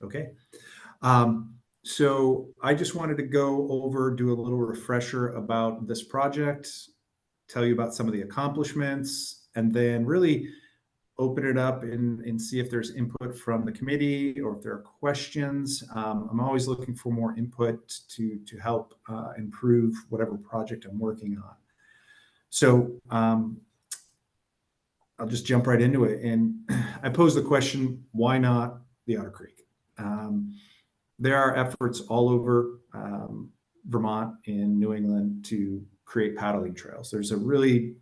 Okay. So I just wanted to do a little refresher about this project, tell you about some of the accomplishments, and then really open it up and see if there's input from the committee or if there are questions. I'm always looking for more input to help improve whatever project I'm working on. So I'll just jump right into it. And I pose the question, why not the Otter Creek? There are efforts all over Vermont and New England to create paddling trails. There's a really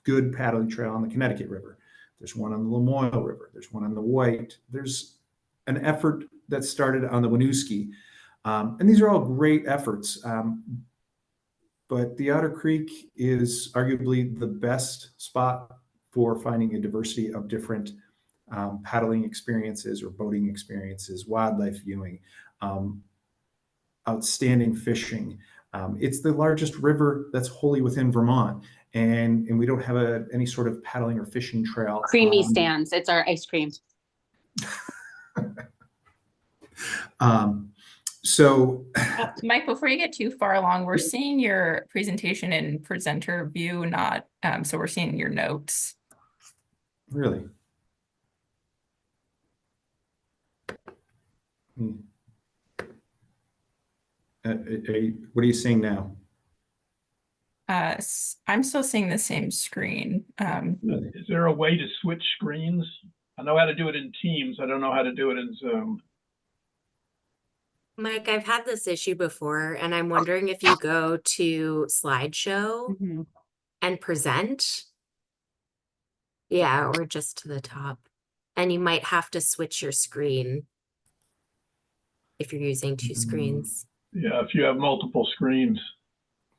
good paddling trail on the Connecticut River. There's one on the Lamoille River. There's one on the White. There's an effort that started on the Winooski. And these are all great efforts. But the Otter Creek is arguably the best spot for finding a diversity of different paddling experiences or boating experiences, wildlife viewing, outstanding fishing. It's the largest river that's wholly within Vermont, and we don't have any sort of paddling or fishing trail. Creamy stands. It's our ice cream. So, Mike, before you get too far along, we're seeing your presentation in presenter view, not so we're seeing your notes. Really? What are you seeing now? I'm still seeing the same screen. Is there a way to switch screens? I know how to do it in Teams. I don't know how to do it in Zoom. Mike, I've had this issue before, and I'm wondering if you go to slideshow and present. Yeah, or just to the top. And you might have to switch your screen if you're using two screens. Yeah, if you have multiple screens.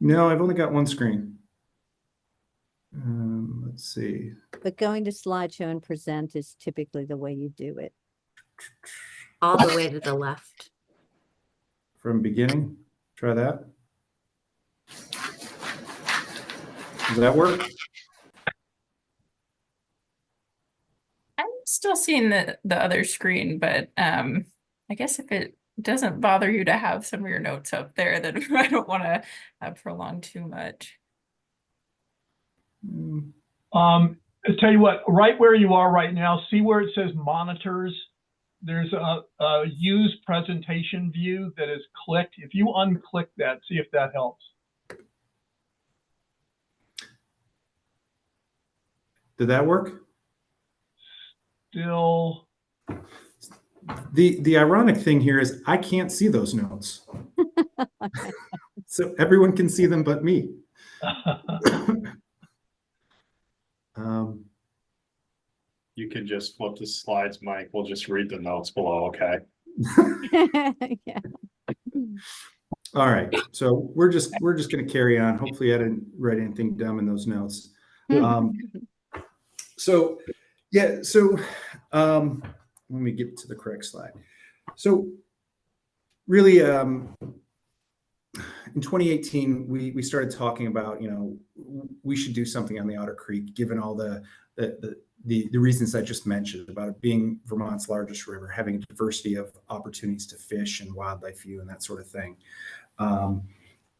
No, I've only got one screen. Let's see. But going to slideshow and present is typically the way you do it. All the way to the left. From beginning, try that. Does that work? I'm still seeing the other screen, but I guess if it doesn't bother you to have some of your notes up there, then I don't want to prolong too much. I'll tell you what, right where you are right now, see where it says monitors? There's a use presentation view that is clicked. If you unclick that, see if that helps. Did that work? Still. The ironic thing here is I can't see those notes. So everyone can see them but me. You can just flip the slides, Mike. We'll just read the notes below, okay? Yeah. All right. So we're just going to carry on. Hopefully I didn't write anything dumb in those notes. So let me get to the correct slide. So really, in 2018, we started talking about, we should do something on the Otter Creek, given all the reasons I just mentioned about it being Vermont's largest river, having a diversity of opportunities to fish and wildlife view and that sort of thing. And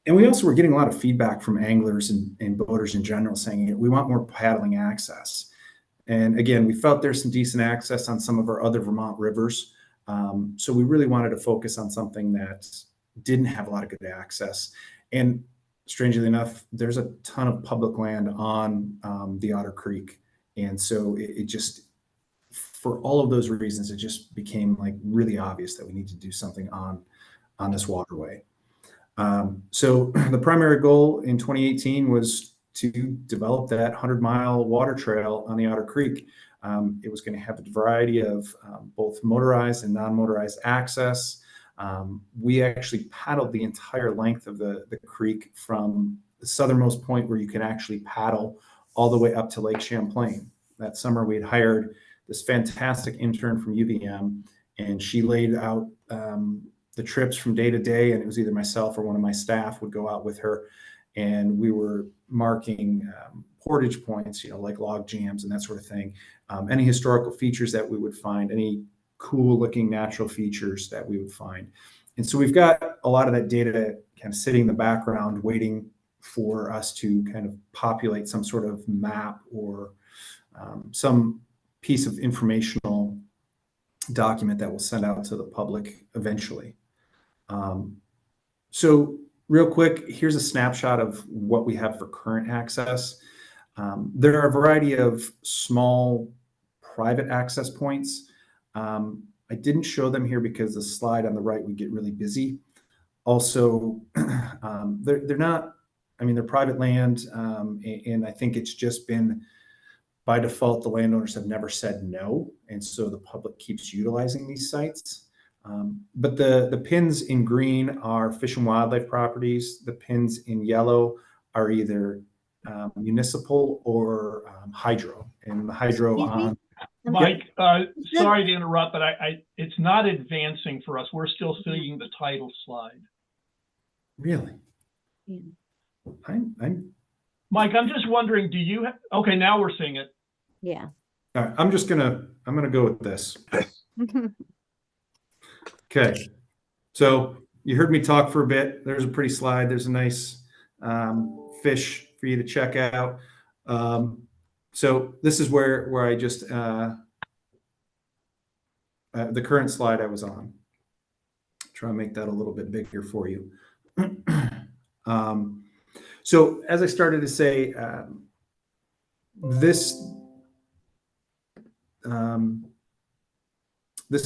we also were getting a lot of feedback from anglers and boaters in general saying we want more paddling access. And again, we felt there's some decent access on some of our other Vermont rivers. So we really wanted to focus on something that didn't have a lot of good access. And strangely enough, there's a ton of public land on the Otter Creek. And so it just, for all of those reasons, it just became like really obvious that we need to do something on this waterway. So the primary goal in 2018 was to develop that 100-mile water trail on the Otter Creek. It was going to have a variety of both motorized and non-motorized access. We actually paddled the entire length of the creek from the southernmost point where you can actually paddle all the way up to Lake Champlain. That summer we had hired this fantastic intern from UVM, and she laid out the trips from day to day, and it was either myself or one of my staff would go out with her, and we were marking portage points, like log jams and that sort of thing. Any historical features that we would find, any cool looking natural features that we would find. And so we've got a lot of that data kind of sitting in the background, waiting for us to kind of populate some sort of map or some piece of informational document that we'll send out to the public eventually. So real quick, here's a snapshot of what we have for current access. There are a variety of small private access points. I didn't show them here because the slide on the right would get really busy. Also, they're not, they're private land, and I think it's just been, by default, the landowners have never said no, and so the public keeps utilizing these sites. But the pins in green are Fish and Wildlife properties. The pins in yellow are either municipal or hydro, and the hydro Excuse me? on. Mike, sorry to interrupt, but it's not advancing for us. We're still seeing the title slide. Really? Yeah. I'm Mike, I'm just wondering, do you okay, now we're seeing it. Yeah. all right, I'm gonna go with this. Okay, so you heard me talk for a bit. There's a pretty slide. There's a nice fish for you to check out. So this is where I just the current slide I was on. Try and make that a little bit bigger for you. So as I started to say, this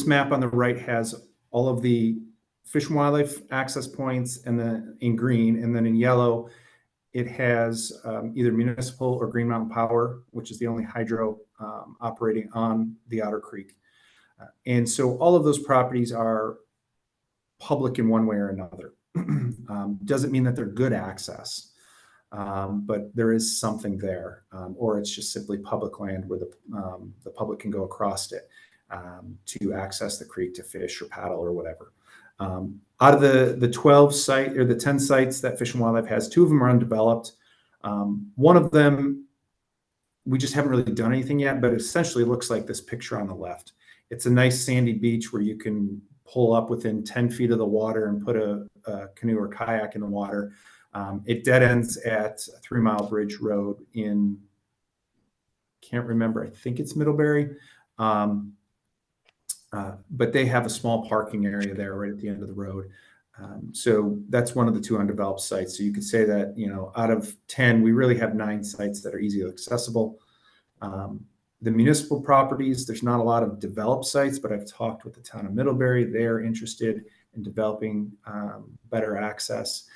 map on the right has all of the Fish and Wildlife access points, and then in green, and then in yellow, it has either municipal or Green Mountain Power, which is the only hydro operating on the Otter Creek. And so all of those properties are public in one way or another. Doesn't mean that they're good access, but there is something there, or it's just simply public land where the public can go across it to access the creek to fish or paddle or whatever. Out of the 12 site or the 10 sites that Fish and Wildlife has, 2 of them are undeveloped. One of them, we just haven't really done anything yet, but it essentially looks like this picture on the left. It's a nice sandy beach where you can pull up within 10 feet of the water and put a canoe or kayak in the water. It dead ends at 3 Mile Bridge Road in, can't remember, I think it's Middlebury. But they have a small parking area there right at the end of the road. So that's one of the 2 undeveloped sites. So you could say that, out of 10, we really have 9 sites that are easily accessible. The municipal properties, there's not a lot of developed sites, but I've talked with the town of Middlebury. They're interested in developing better access.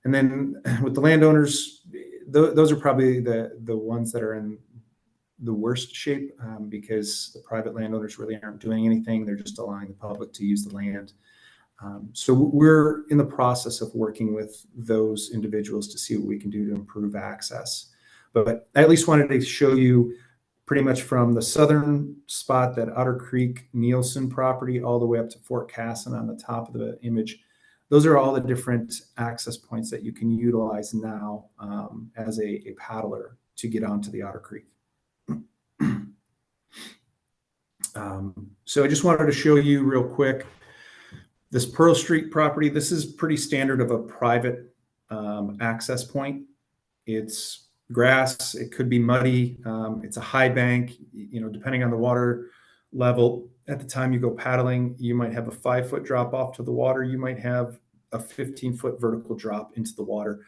And then with the landowners, those are probably the ones that are in the worst shape, because the private landowners really aren't doing anything. They're just allowing the public to use the land. So we're in the process of working with those individuals to see what we can do to improve access. But I at least wanted to show you pretty much from the southern spot, that Otter Creek Nielsen property, all the way up to Fort Casson on the top of the image. Those are all the different access points that you can utilize now as a paddler to get onto the Otter Creek. So I just wanted to show you real quick this Pearl Street property. This is pretty standard of a private access point. It's grass, it could be muddy, it's a high bank, depending on the water level. At the time you go paddling, you might have a 5-foot drop off to the water. You might have a 15-foot vertical drop into the water.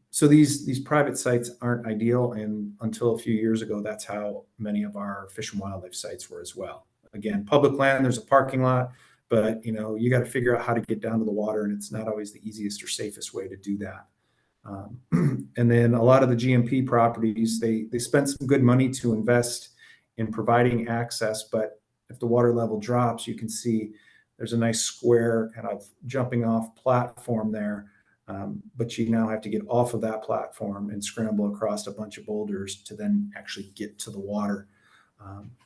So these private sites aren't ideal, and until a few years ago, that's how many of our Fish and Wildlife sites were as well. Again, public land, there's a parking lot, but you got to figure out how to get down to the water, and it's not always the easiest or safest way to do that. And then a lot of the GMP properties, they spent some good money to invest in providing access, but if the water level drops, you can see there's a nice square kind of jumping off platform there. But you now have to get off of that platform and scramble across a bunch of boulders to then actually get to the water.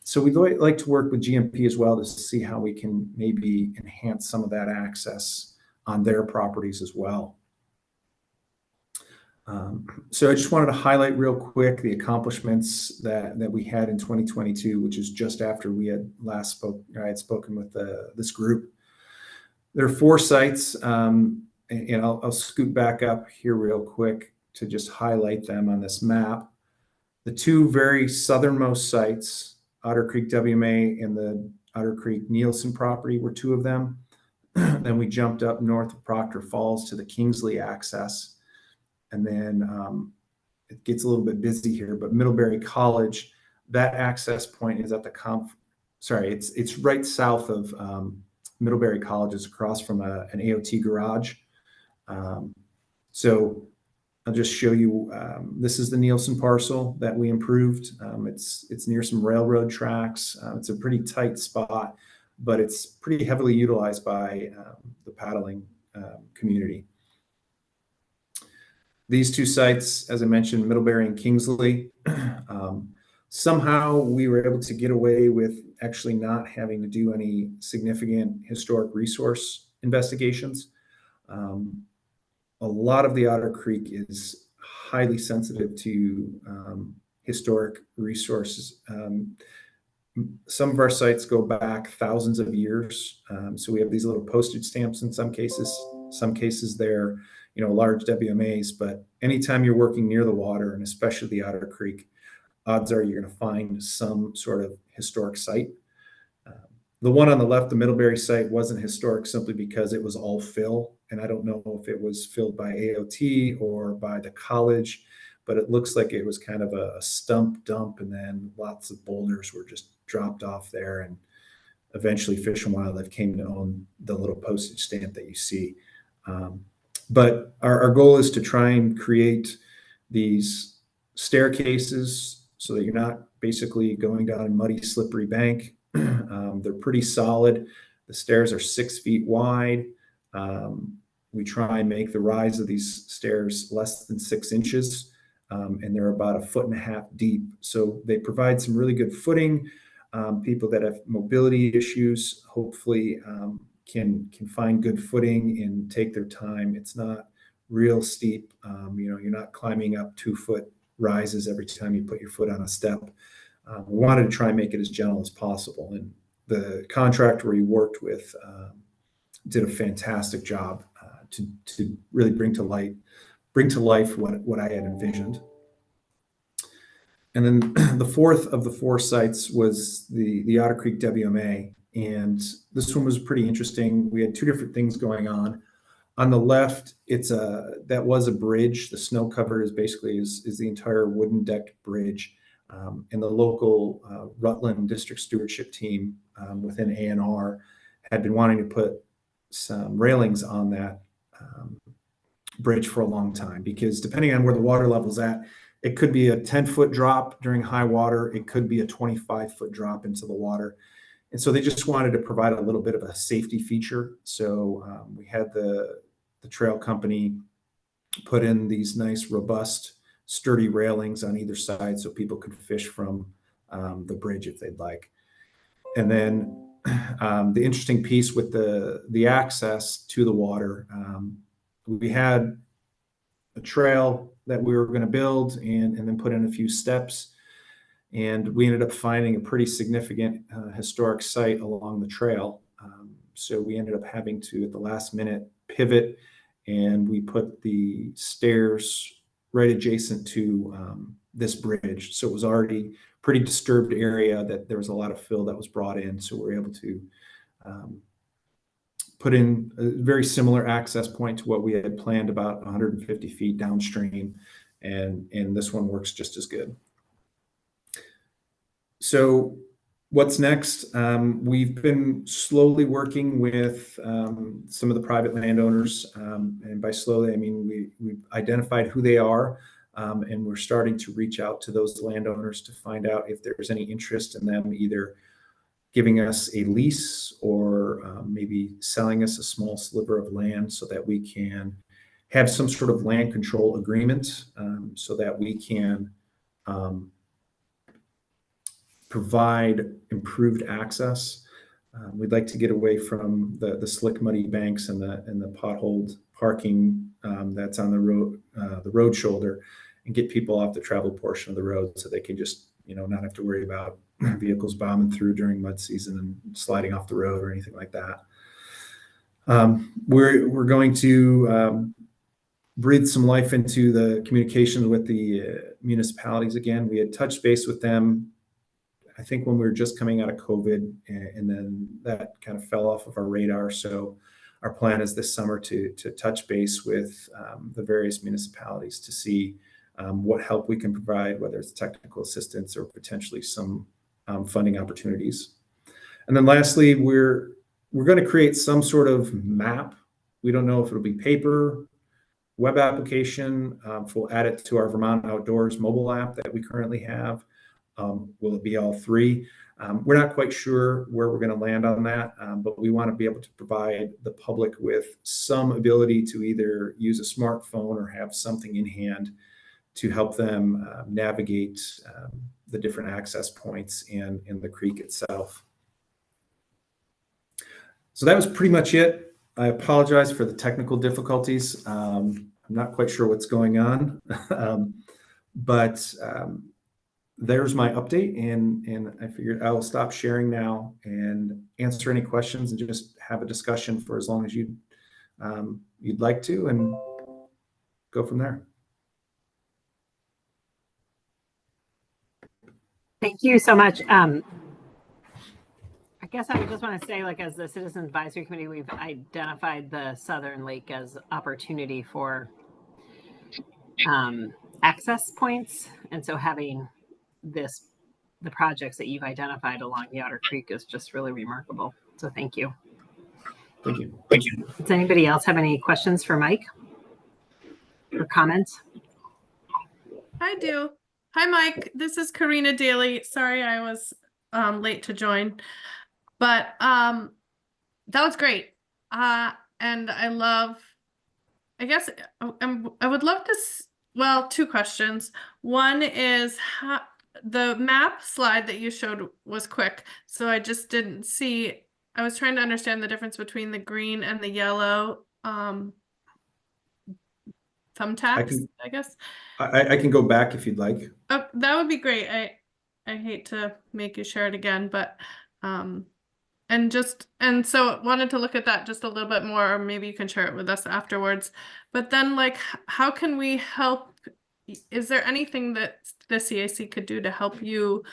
So we'd like to work with GMP as well to see how we can maybe enhance some of that access on their properties as well. So I just wanted to highlight real quick the accomplishments that we had in 2022, which is just after we had I had spoken with this group. There are 4 sites, and I'll scoot back up here real quick to just highlight them on this map. The 2 very southernmost sites, Otter Creek WMA and the Otter Creek Nielsen property, were 2 of them. Then we jumped up north of Proctor Falls to the Kingsley access. And then it gets a little bit busy here, but Middlebury College, that access point is at the it's right south of Middlebury College. It's across from an AOT garage. So I'll just show you, this is the Nielsen parcel that we improved. It's near some railroad tracks. It's a pretty tight spot, but it's pretty heavily utilized by the paddling community. These 2 sites, as I mentioned, Middlebury and Kingsley, somehow we were able to get away with actually not having to do any significant historic resource investigations. A lot of the Otter Creek is highly sensitive to historic resources. Some of our sites go back thousands of years. So we have these little postage stamps in some cases they're, large WMAs, but anytime you're working near the water, and especially the Otter Creek, odds are you're going to find some sort of historic site. The one on the left, the Middlebury site, wasn't historic simply because it was all fill. And I don't know if it was filled by AOT or by the college, but it looks like it was kind of a stump dump, and then lots of boulders were just dropped off there. And eventually Fish and Wildlife came to own the little postage stamp that you see. But our goal is to try and create these staircases so that you're not basically going down a muddy, slippery bank. They're pretty solid. The stairs are 6 feet wide. We try and make the rise of these stairs less than 6 inches, and they're about 1.5 feet deep. So they provide some really good footing. People that have mobility issues hopefully can find good footing and take their time. It's not real steep. You're not climbing up 2-foot rises every time you put your foot on a step. We wanted to try and make it as gentle as possible. And the contractor we worked with did a fantastic job to really bring to life what I had envisioned. And then the 4th of the 4 sites was the Otter Creek WMA. And this one was pretty interesting. We had 2 different things going on. On the left, that was a bridge. The snow cover is basically the entire wooden decked bridge. And the local Rutland District Stewardship team within A&R had been wanting to put some railings on that bridge for a long time, because depending on where the water level's at, it could be a 10-foot drop during high water. It could be a 25-foot drop into the water. And so they just wanted to provide a little bit of a safety feature. So we had the trail company put in these nice, robust, sturdy railings on either side so people could fish from the bridge if they'd like. And then the interesting piece with the access to the water, we had a trail that we were going to build and then put in a few steps. And we ended up finding a pretty significant historic site along the trail. So we ended up having to, at the last minute, pivot, and we put the stairs right adjacent to this bridge. So it was already pretty disturbed area that there was a lot of fill that was brought in. So we were able to put in a very similar access point to what we had planned about 150 feet downstream. And this one works just as good. So what's next? We've been slowly working with some of the private landowners. And by slowly, I mean, we've identified who they are. And we're starting to reach out to those landowners to find out if there's any interest in them either giving us a lease or maybe selling us a small sliver of land so that we can have some sort of land control agreement so that we can provide improved access. We'd like to get away from the slick, muddy banks and the potholed parking that's on the road shoulder, and get people off the traveled portion of the road so they can just, not have to worry about vehicles bombing through during mud season and sliding off the road or anything like that. We're going to breathe some life into the communication with the municipalities again. We had touched base with them, I think, when we were just coming out of COVID, and then that kind of fell off of our radar. So our plan is this summer to touch base with the various municipalities to see what help we can provide, whether it's technical assistance or potentially some funding opportunities. And then lastly, we're going to create some sort of map. We don't know if it'll be paper, web application. We'll add it to our Vermont Outdoors mobile app that we currently have. Will it be all three? We're not quite sure where we're going to land on that, but we want to be able to provide the public with some ability to either use a smartphone or have something in hand to help them navigate the different access points and in the creek itself. So that was pretty much it. I apologize for the technical difficulties. I'm not quite sure what's going on, but there's my update, and I figured I will stop sharing now and answer any questions and just have a discussion for as long as you'd like to, and go from there. Thank you so much. I guess I would just want to say, as the Citizen Advisory Committee, we've identified the Southern Lake as opportunity for access points. And so having the projects that you've identified along the Otter Creek is just really remarkable. So thank you. Thank you. Thank you. Does anybody else have any questions for Mike or comments? I do. Hi, Mike. This is Karina Daly. Sorry I was late to join, but that was great. And I guess I would love to, well, two questions. One is how the map slide that you showed was quick, so I just didn't see. I was trying to understand the difference between the green and the yellow thumbtacks, I guess. I can go back if you'd like. Oh, that would be great. I hate to make you share it again, but so wanted to look at that just a little bit more, or maybe you can share it with us afterwards. But then, how can we help? Is there anything that the CAC could do to help you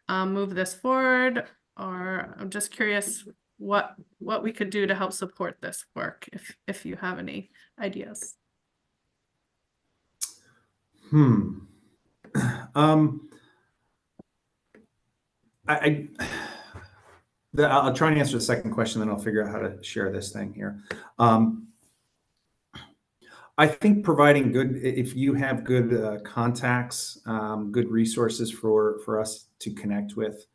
move this forward? Or I'm just curious what we could do to help support this work, if you have any ideas. I'll try and answer the second question, then I'll figure out how to share this thing here. I think providing if you have good contacts, good resources for us to connect with,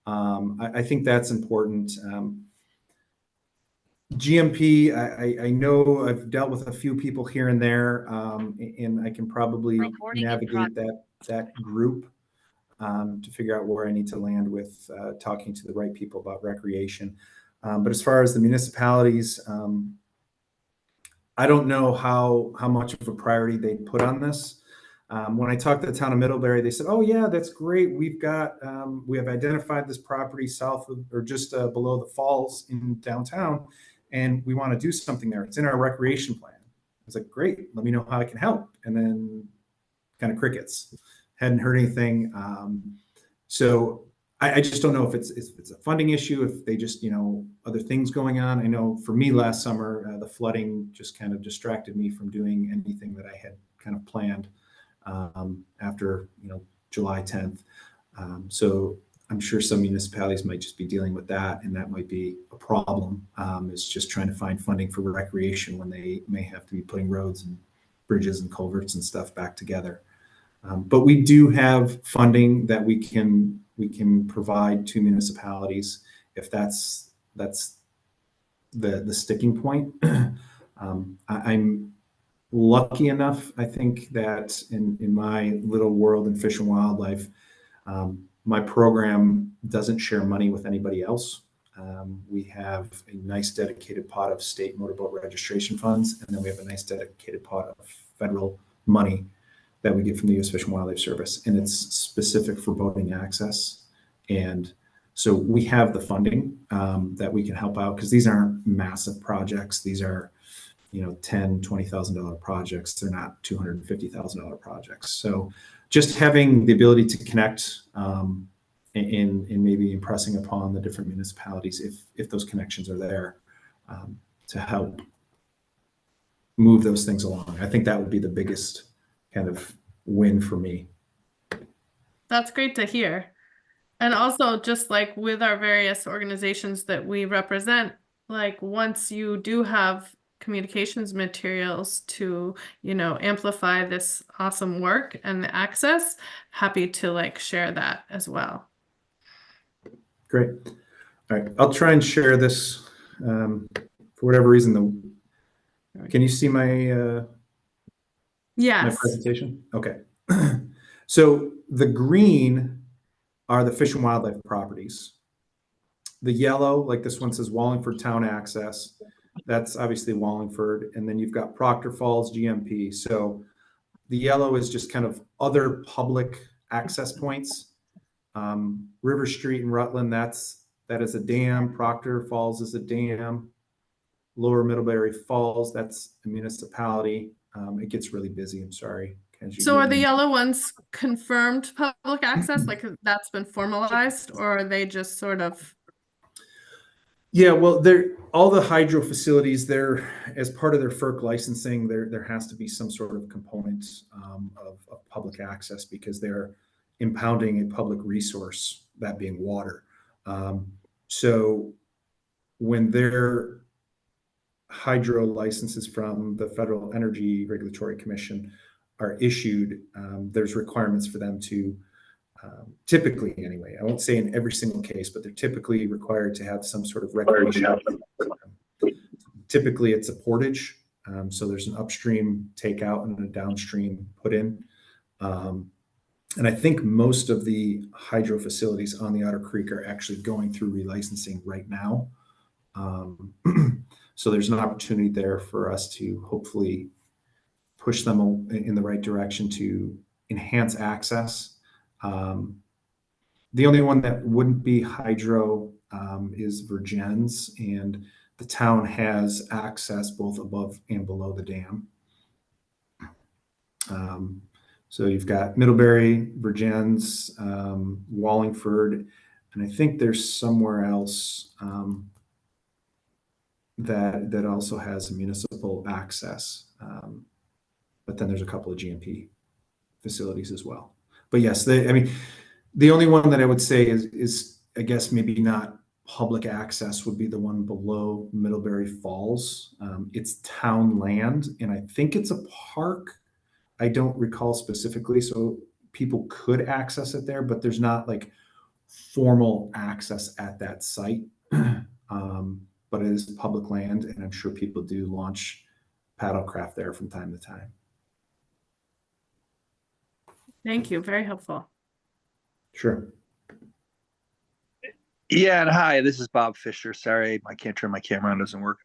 I think that's important. GMP, I know I've dealt with a few people here and there, and I can probably navigate that group to figure out where I need to land with talking to the right people about recreation. But as far as the municipalities, I don't know how much of a priority they put on this. When I talked to the town of Middlebury, they said, "Oh yeah, that's great. We have identified this property south of, or just below the falls in downtown, and we want to do something there. It's in our recreation plan." I was like, "Great, let me know how I can help." And then kind of crickets. Hadn't heard anything. So I just don't know if it's a funding issue, if they just, other things going on. I know for me last summer, the flooding just kind of distracted me from doing anything that I had kind of planned after, July 10th. So I'm sure some municipalities might just be dealing with that, and that might be a problem, is just trying to find funding for recreation when they may have to be putting roads and bridges and culverts and stuff back together. But we do have funding that we can provide to municipalities if that's the sticking point. I'm lucky enough, I think, that in my little world in fish and wildlife, my program doesn't share money with anybody else. We have a nice dedicated pot of state motorboat registration funds, and then we have a nice dedicated pot of federal money that we get from the U.S. Fish and Wildlife Service, and it's specific for boating access. And so we have the funding that we can help out, because these aren't massive projects. These are, $10,000, $20,000 projects. They're not $250,000 projects. So just having the ability to connect and maybe impressing upon the different municipalities, if those connections are there, to help move those things along. I think that would be the biggest kind of win for me. That's great to hear. And also, just like with our various organizations that we represent, like once you do have communications materials to, amplify this awesome work and the access, happy to like share that as well. Great. All right. I'll try and share this for whatever reason. Can you see my Yes. my presentation? Okay. So the green are the Fish and Wildlife properties. The yellow, like this one says Wallingford Town Access, that's obviously Wallingford. And then you've got Proctor Falls GMP. So the yellow is just kind of other public access points. River Street in Rutland, that is a dam. Proctor Falls is a dam. Lower Middlebury Falls, that's a municipality. It gets really busy, I'm sorry. So are the yellow ones confirmed public access, like that's been formalized, or are they just sort of? Yeah, well, all the hydro facilities, they're as part of their FERC licensing, there has to be some sort of component of public access, because they're impounding a public resource, that being water. So when their hydro licenses from the Federal Energy Regulatory Commission are issued, there's requirements for them to typically, anyway, I won't say in every single case, but they're typically required to have some sort of recreation. Typically it's a portage. So there's an upstream takeout and a downstream put in. And I think most of the hydro facilities on the Otter Creek are actually going through relicensing right now. So there's an opportunity there for us to hopefully push them in the right direction to enhance access. The only one that wouldn't be hydro is Virgins, and the town has access both above and below the dam. So you've got Middlebury, Virgins, Wallingford, and I think there's somewhere else that also has municipal access. But then there's a couple of GMP facilities as well. But yes, the only one that I would say is I guess maybe not public access would be the one below Middlebury Falls. It's town land, and I think it's a park. I don't recall specifically, so people could access it there, but there's not like formal access at that site. But it is public land, and I'm sure people do launch paddlecraft there from time to time. Thank you. Very helpful. Sure. Yeah, and hi, this is Bob Fisher. Sorry, I can't turn my camera on, it doesn't work.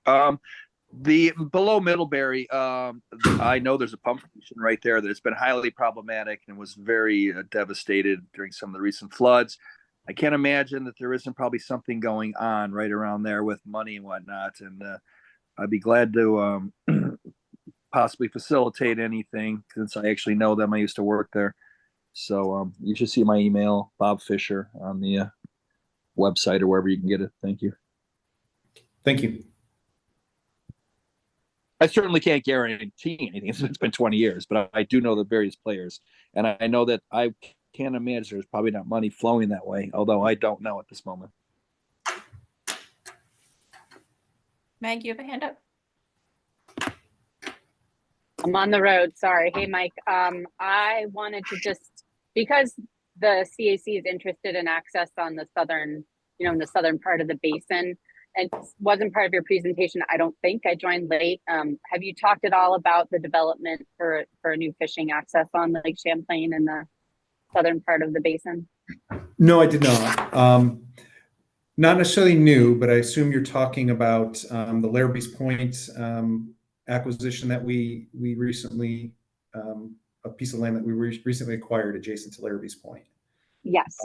The below Middlebury, I know there's a pump station right there that has been highly problematic and was very devastated during some of the recent floods. I can't imagine that there isn't probably something going on right around there with money and whatnot. And I'd be glad to possibly facilitate anything, since I actually know them. I used to work there. So you should see my email, Bob Fisher, on the website or wherever you can get it. Thank you. Thank you. I certainly can't guarantee anything. It's been 20 years, but I do know the various players. And I know that I can't imagine there's probably not money flowing that way, although I don't know at this moment. Meg, you have a hand up? I'm on the road. Sorry. Hey, Mike. I wanted to just, because the CAC is interested in access on the southern, in the southern part of the basin, and it wasn't part of your presentation, I don't think. I joined late. Have you talked at all about the development for a new fishing access on Lake Champlain in the southern part of the basin? No, I did not. Not necessarily new, but I assume you're talking about the Larrabee's Point acquisition that we recently, a piece of land that we recently acquired adjacent to Larrabee's Point. Yes.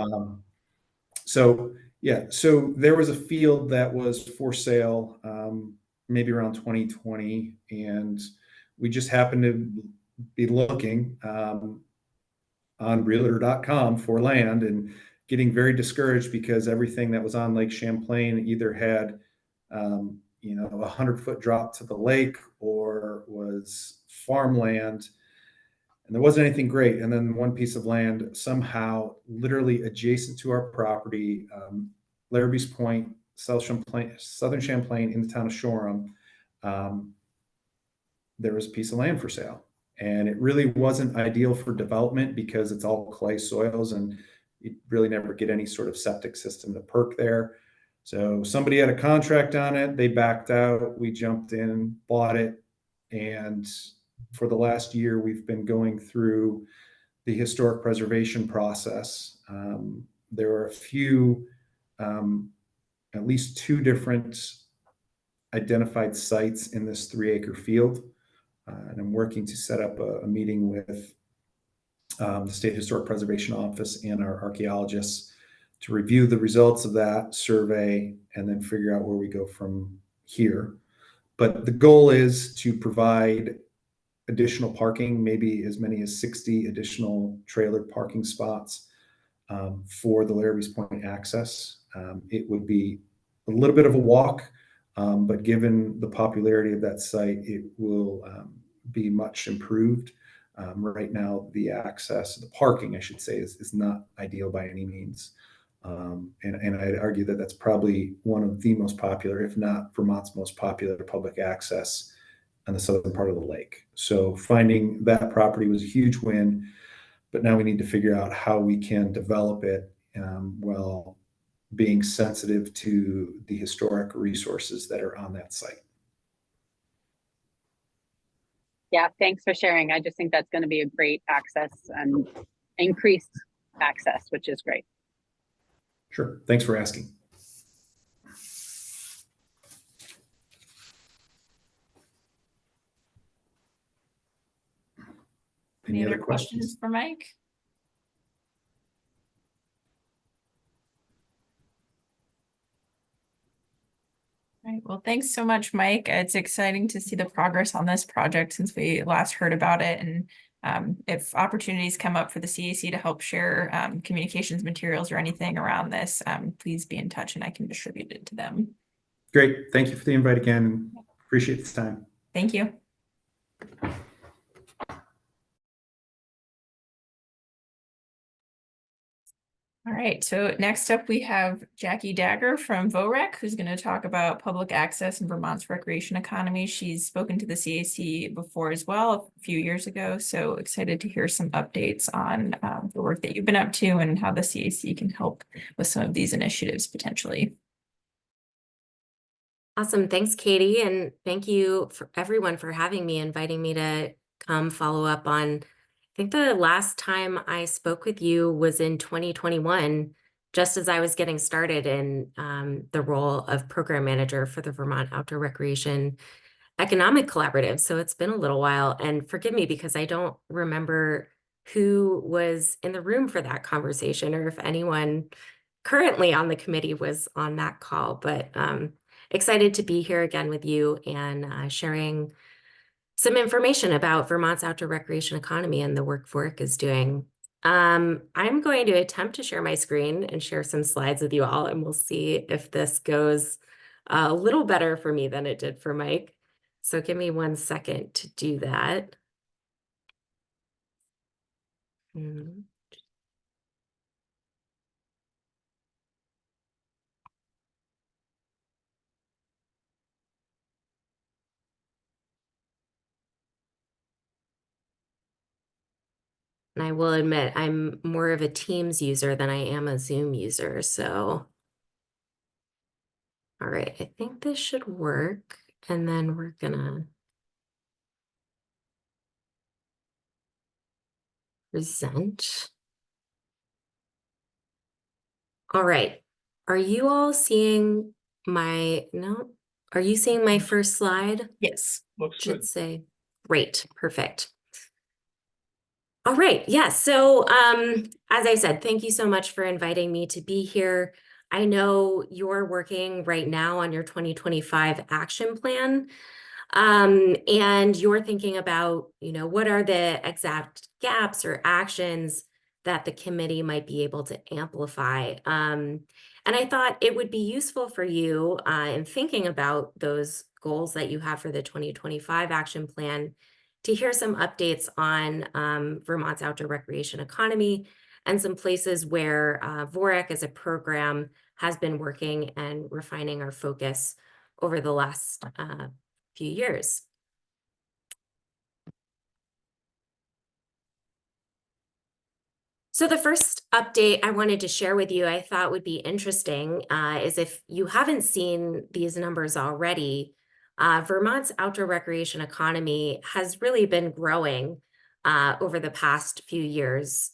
So yeah, so there was a field that was for sale maybe around 2020, and we just happened to be looking on realtor.com for land and getting very discouraged because everything that was on Lake Champlain either had, you know, a 100-foot drop to the lake or was farmland, and there wasn't anything great. And then one piece of land somehow, literally adjacent to our property, Larrabee's Point, Southern Champlain, in the town of Shoreham, there was a piece of land for sale. And it really wasn't ideal for development because it's all clay soils and you really never get any sort of septic system to perk there. So somebody had a contract on it. They backed out. We jumped in, bought it. And for the last year, we've been going through the historic preservation process. There are a few, at least 2 different identified sites in this 3-acre field. And I'm working to set up a meeting with the State Historic Preservation Office and our archaeologists to review the results of that survey and then figure out where we go from here. But the goal is to provide additional parking, maybe as many as 60 additional trailer parking spots for the Larrabee's Point access. It would be a little bit of a walk, but given the popularity of that site, it will be much improved. Right now, the access, the parking, I should say, is not ideal by any means. And I'd argue that that's probably one of the most popular, if not Vermont's most popular public access on the southern part of the lake. So finding that property was a huge win, but now we need to figure out how we can develop it while being sensitive to the historic resources that are on that site. Yeah, thanks for sharing. I just think that's going to be a great access and increased access, which is great. Sure. Thanks for asking. Any other questions for Mike? All right, well, thanks so much, Mike. It's exciting to see the progress on this project since we last heard about it. And if opportunities come up for the CAC to help share communications materials or anything around this, please be in touch and I can distribute it to them. Great. Thank you for the invite again. Appreciate the time. Thank you. All right, so next up we have Jackie Dagger from VOREC, who's going to talk about public access in Vermont's recreation economy. She's spoken to the CAC before as well a few years ago, so excited to hear some updates on the work that you've been up to and how the CAC can help with some of these initiatives potentially. Awesome. Thanks, Katie. And thank you for everyone for having me, inviting me to come follow up on. I think the last time I spoke with you was in 2021, just as I was getting started in the role of program manager for the Vermont Outdoor Recreation Economic Collaborative. So it's been a little while, and forgive me because I don't remember who was in the room for that conversation or if anyone currently on the committee was on that call, but excited to be here again with you and sharing some information about Vermont's outdoor recreation economy and the work VOREC is doing. I'm going to attempt to share my screen and share some slides with you all, and we'll see if this goes a little better for me than it did for Mike. So give me 1 second to do that. And I will admit, I'm more of a Teams user than I am a Zoom user. So, all right, I think this should work. And then we're gonna present. All right. Are you all seeing my, no? Are you seeing my first slide? Yes. Looks Should good. say, great, perfect. All right, yes. So as I said, thank you so much for inviting me to be here. I know you're working right now on your 2025 action plan. And you're thinking about, what are the exact gaps or actions that the committee might be able to amplify. And I thought it would be useful for you in thinking about those goals that you have for the 2025 action plan to hear some updates on Vermont's outdoor recreation economy and some places where VOREC as a program has been working and refining our focus over the last few years. So the first update I wanted to share with you, I thought would be interesting, is if you haven't seen these numbers already, Vermont's outdoor recreation economy has really been growing over the past few years.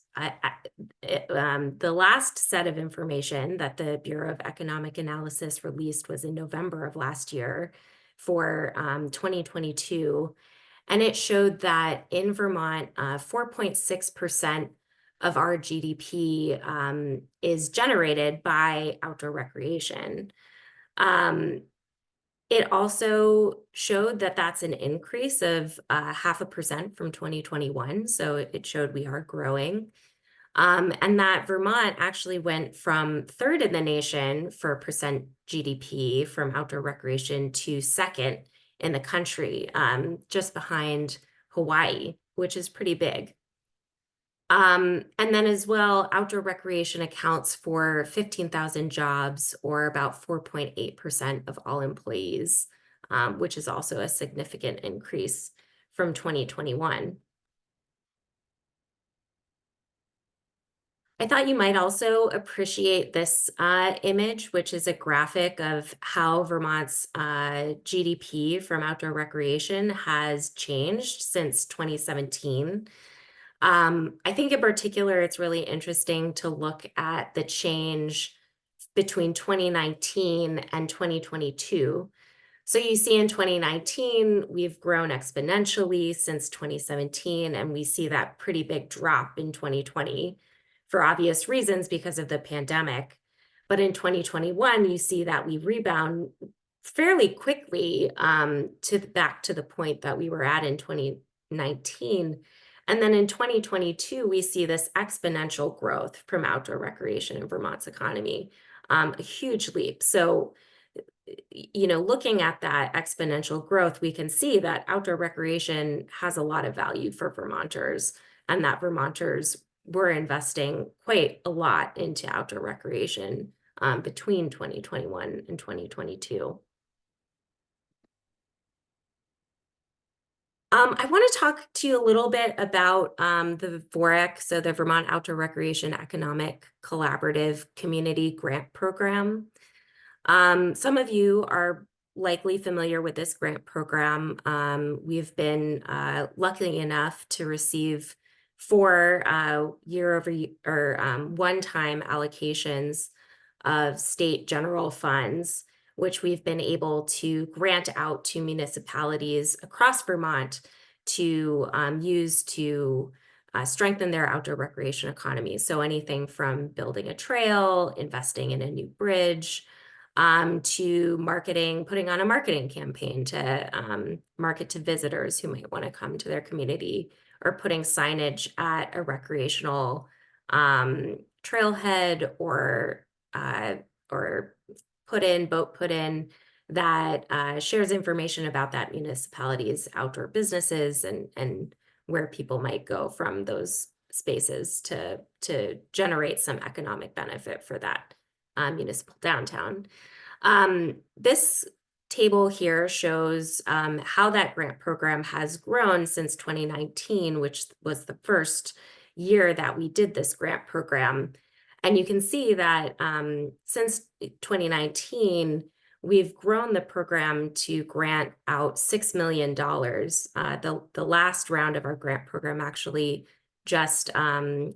The last set of information that the Bureau of Economic Analysis released was in November of last year for 2022. And it showed that in Vermont, 4.6% of our GDP is generated by outdoor recreation. It also showed that that's an increase of 0.5% from 2021. So it showed we are growing. And that Vermont actually went from third in the nation for percent GDP from outdoor recreation to second in the country, just behind Hawaii, which is pretty big. And then as well, outdoor recreation accounts for 15,000 jobs, or about 4.8% of all employees, which is also a significant increase from 2021. I thought you might also appreciate this image, which is a graphic of how Vermont's GDP from outdoor recreation has changed since 2017. I think in particular, it's really interesting to look at the change between 2019 and 2022. So you see in 2019, we've grown exponentially since 2017, and we see that pretty big drop in 2020 for obvious reasons because of the pandemic. But in 2021, you see that we rebound fairly quickly back to the point that we were at in 2019. And then in 2022, we see this exponential growth from outdoor recreation in Vermont's economy, a huge leap. So, looking at that exponential growth, we can see that outdoor recreation has a lot of value for Vermonters, and that Vermonters were investing quite a lot into outdoor recreation between 2021 and 2022. I want to talk to you a little bit about the VOREC, so the Vermont Outdoor Recreation Economic Collaborative Community Grant Program. Some of you are likely familiar with this grant program. We've been lucky enough to receive 4 one-time allocations of state general funds, which we've been able to grant out to municipalities across Vermont to use to strengthen their outdoor recreation economy. So anything from building a trail, investing in a new bridge, to marketing, putting on a marketing campaign to market to visitors who might want to come to their community, or putting signage at a recreational trailhead, or boat put in that shares information about that municipality's outdoor businesses and where people might go from those spaces to generate some economic benefit for that municipal downtown. This table here shows how that grant program has grown since 2019, which was the first year that we did this grant program. And you can see that since 2019, we've grown the program to grant out $6 million. The last round of our grant program actually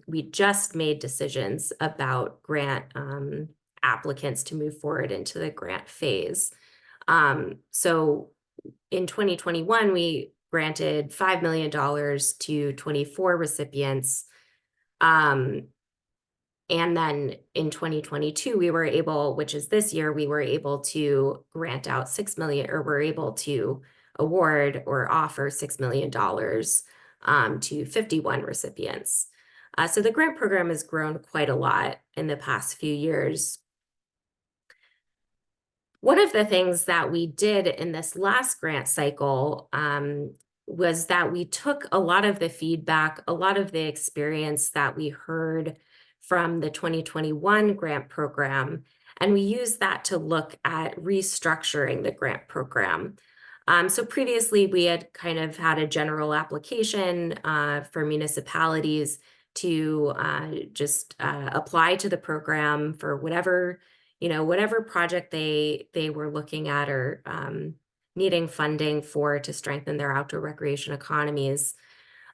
we just made decisions about grant applicants to move forward into the grant phase. So in 2021, we granted $5 million to 24 recipients. And then in 2022, we were able, which is this year, we were able to grant out $6 million, or we're able to award or offer $6 million to 51 recipients. So the grant program has grown quite a lot in the past few years. One of the things that we did in this last grant cycle was that we took a lot of the feedback, a lot of the experience that we heard from the 2021 grant program, and we used that to look at restructuring the grant program. So previously, we had kind of had a general application for municipalities to just apply to the program for whatever project they were looking at or needing funding for to strengthen their outdoor recreation economies.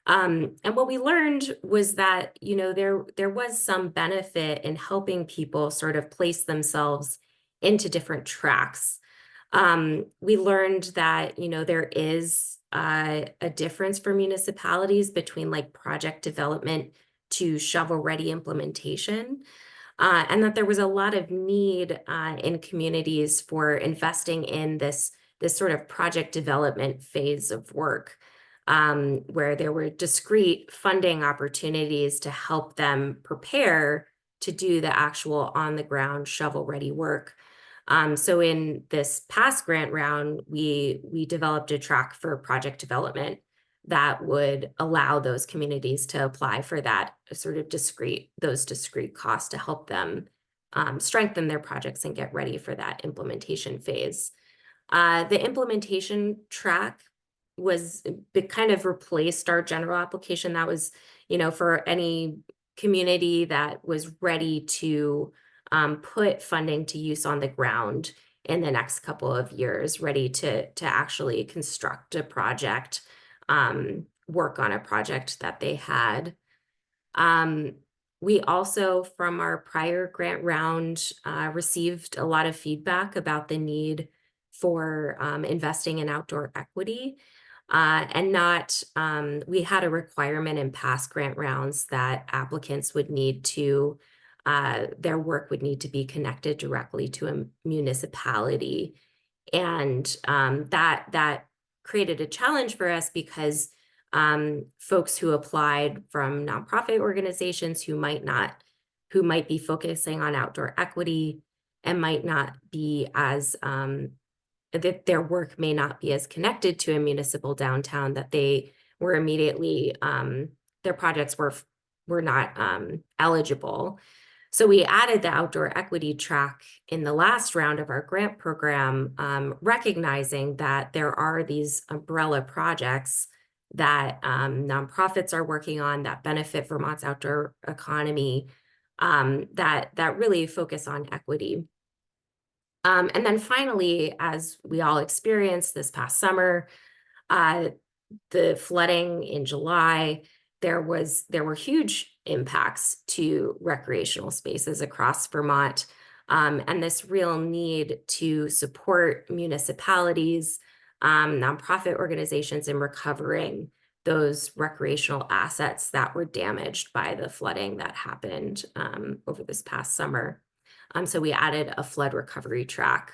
And what we learned was that, there was some benefit in helping people sort of place themselves into different tracks. We learned that, there is a difference for municipalities between like project development to shovel-ready implementation. And that there was a lot of need in communities for investing in this sort of project development phase of work, where there were discrete funding opportunities to help them prepare to do the actual on-the-ground shovel-ready work. So in this past grant round, we developed a track for project development that would allow those communities to apply for that sort of discrete costs to help them strengthen their projects and get ready for that implementation phase. The implementation track kind of replaced our general application. That was, for any community that was ready to put funding to use on the ground in the next couple of years, ready to actually construct a project, work on a project that they had. We also, from our prior grant round, received a lot of feedback about the need for investing in outdoor equity. We had a requirement in past grant rounds that applicants would need to, their work would need to be connected directly to a municipality. And that created a challenge for us because folks who applied from nonprofit organizations who might be focusing on outdoor equity and might not be as that their work may not be as connected to a municipal downtown, that they were immediately their projects were not eligible. So we added the outdoor equity track in the last round of our grant program, recognizing that there are these umbrella projects that nonprofits are working on that benefit Vermont's outdoor economy, that really focus on equity. And then finally, as we all experienced this past summer, the flooding in July, there were huge impacts to recreational spaces across Vermont, and this real need to support municipalities, nonprofit organizations in recovering those recreational assets that were damaged by the flooding that happened over this past summer. So we added a flood recovery track.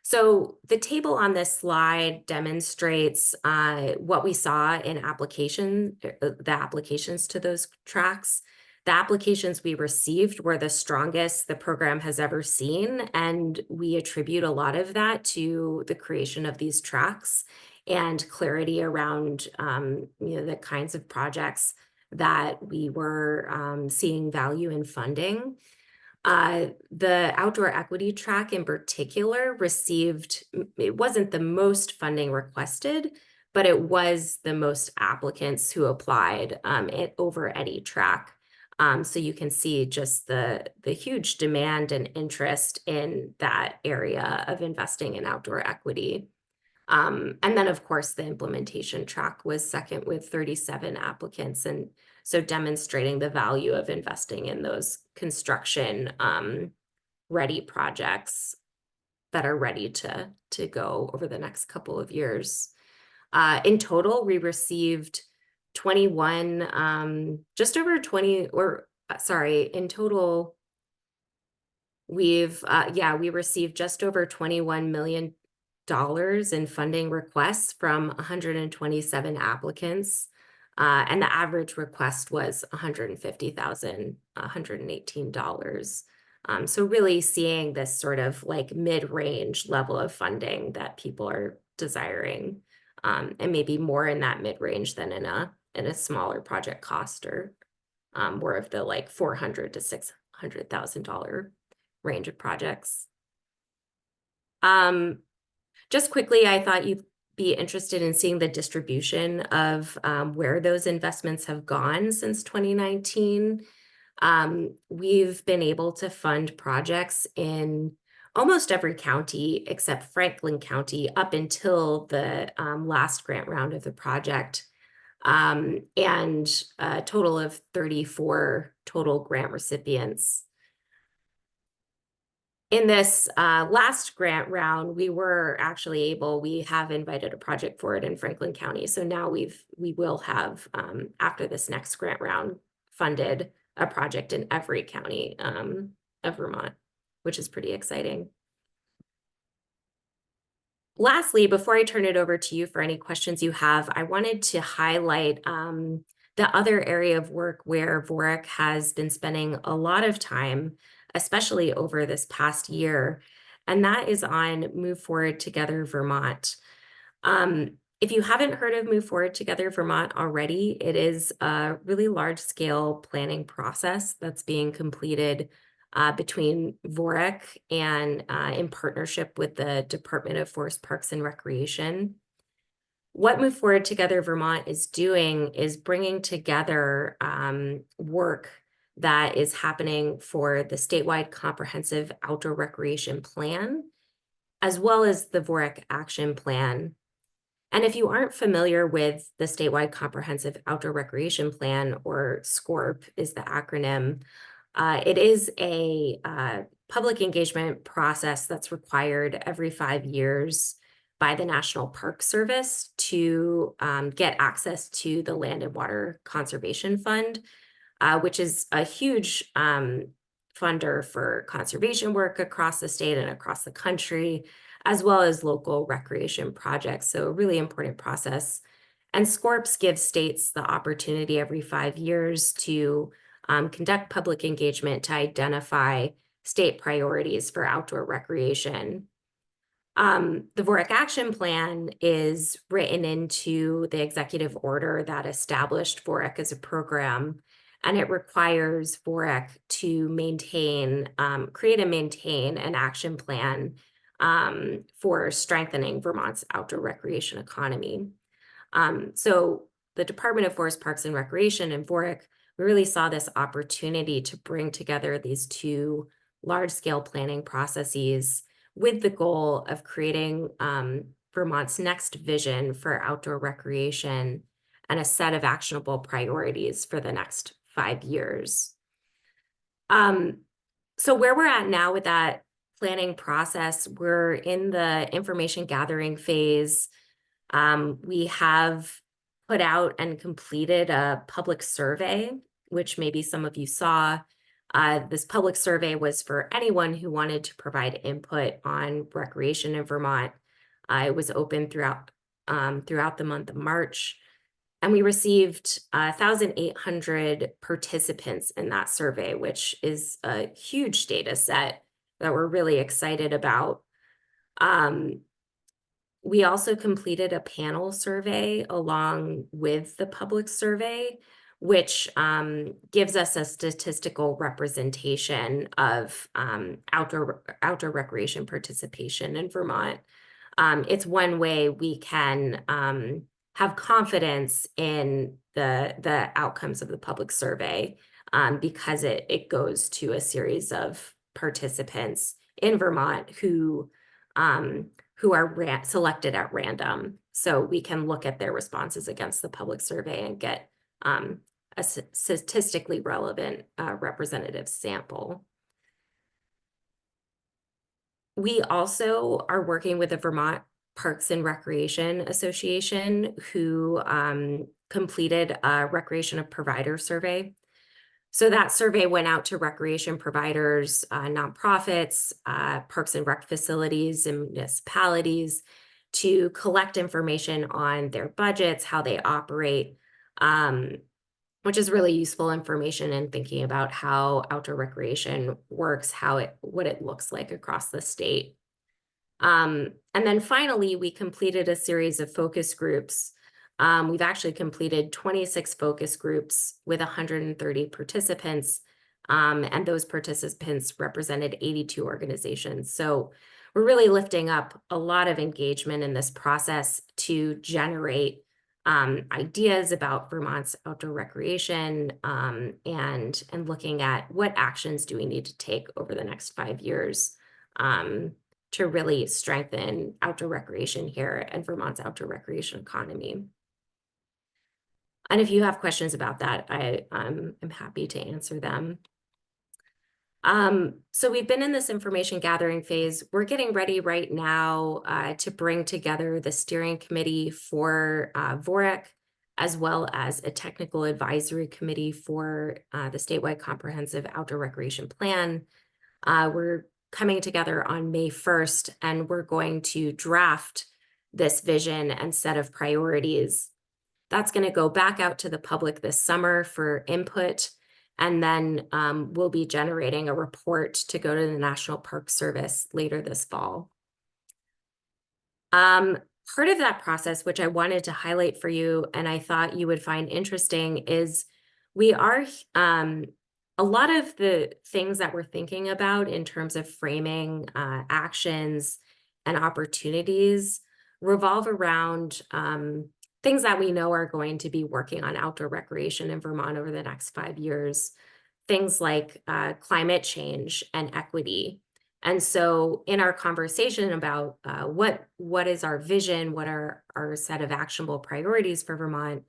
So the table on this slide demonstrates what we saw in the applications to those tracks. The applications we received were the strongest the program has ever seen, and we attribute a lot of that to the creation of these tracks and clarity around the kinds of projects that we were seeing value in funding. The outdoor equity track in particular it wasn't the most funding requested, but it was the most applicants who applied over any track. So you can see just the huge demand and interest in that area of investing in outdoor equity. And then, of course, the implementation track was second with 37 applicants. And So demonstrating the value of investing in those construction ready projects that are ready to go over the next couple of years. In total, we received 21, just over 20, or sorry, in total, we received just over $21 million in funding requests from 127 applicants. And the average request was $150,118. So really seeing this sort of like mid-range level of funding that people are desiring, and maybe more in that mid-range than in a smaller project cost, or more of the like $400,000 to $600,000 range of projects. Just quickly, I thought you'd be interested in seeing the distribution of where those investments have gone since 2019. We've been able to fund projects in almost every county except Franklin County up until the last grant round of the project, and a total of 34 total grant recipients. In this last grant round, we have invited a project for it in Franklin County. So now we will have, after this next grant round, funded a project in every county of Vermont, which is pretty exciting. Lastly, before I turn it over to you for any questions you have, I wanted to highlight the other area of work where VORC has been spending a lot of time, especially over this past year, and that is on Move Forward Together Vermont. If you haven't heard of Move Forward Together Vermont already, it is a really large-scale planning process that's being completed between VORC and in partnership with the Department of Forest, Parks, and Recreation. What Move Forward Together Vermont is doing is bringing together work that is happening for the statewide comprehensive outdoor recreation plan, as well as the VORC action plan. And if you aren't familiar with the statewide comprehensive outdoor recreation plan, or SCORP is the acronym, it is a public engagement process that's required every 5 years by the National Park Service to get access to the Land and Water Conservation Fund, which is a huge funder for conservation work across the state and across the country, as well as local recreation projects. So a really important process. And SCORPS gives states the opportunity every 5 years to conduct public engagement to identify state priorities for outdoor recreation. The VORC action plan is written into the executive order that established VORC as a program, and it requires VORC to create and maintain an action plan for strengthening Vermont's outdoor recreation economy. So the Department of Forest, Parks, and Recreation and VORC, we really saw this opportunity to bring together these two large-scale planning processes with the goal of creating Vermont's next vision for outdoor recreation and a set of actionable priorities for the next 5 years. So where we're at now with that planning process, we're in the information gathering phase. We have put out and completed a public survey, which maybe some of you saw. This public survey was for anyone who wanted to provide input on recreation in Vermont. It was open throughout the month of March, and we received 1,800 participants in that survey, which is a huge data set that we're really excited about. We also completed a panel survey along with the public survey, which gives us a statistical representation of outdoor recreation participation in Vermont. It's one way we can have confidence in the outcomes of the public survey, because it goes to a series of participants in Vermont who are selected at random. So we can look at their responses against the public survey and get a statistically relevant representative sample. We also are working with the Vermont Parks and Recreation Association, who completed a recreation provider survey. So that survey went out to recreation providers, nonprofits, parks and rec facilities and municipalities to collect information on their budgets, how they operate, which is really useful information in thinking about how outdoor recreation works, what it looks like across the state. And then finally, we completed a series of focus groups. We've actually completed 26 focus groups with 130 participants, and those participants represented 82 organizations. So we're really lifting up a lot of engagement in this process to generate ideas about Vermont's outdoor recreation, and looking at what actions do we need to take over the next 5 years to really strengthen outdoor recreation here and Vermont's outdoor recreation economy. And if you have questions about that, I'm happy to answer them. So we've been in this information gathering phase. We're getting ready right now to bring together the steering committee for VOREC, as well as a technical advisory committee for the statewide comprehensive outdoor recreation plan. We're coming together on May 1st, and we're going to draft this vision and set of priorities. That's going to go back out to the public this summer for input. And then we'll be generating a report to go to the National Park Service later this fall. Part of that process, which I wanted to highlight for you, and I thought you would find interesting, is we are, a lot of the things that we're thinking about in terms of framing actions and opportunities revolve around things that we know are going to be working on outdoor recreation in Vermont over the next 5 years, things like climate change and equity. And so in our conversation about what is our vision, what are our set of actionable priorities for Vermont,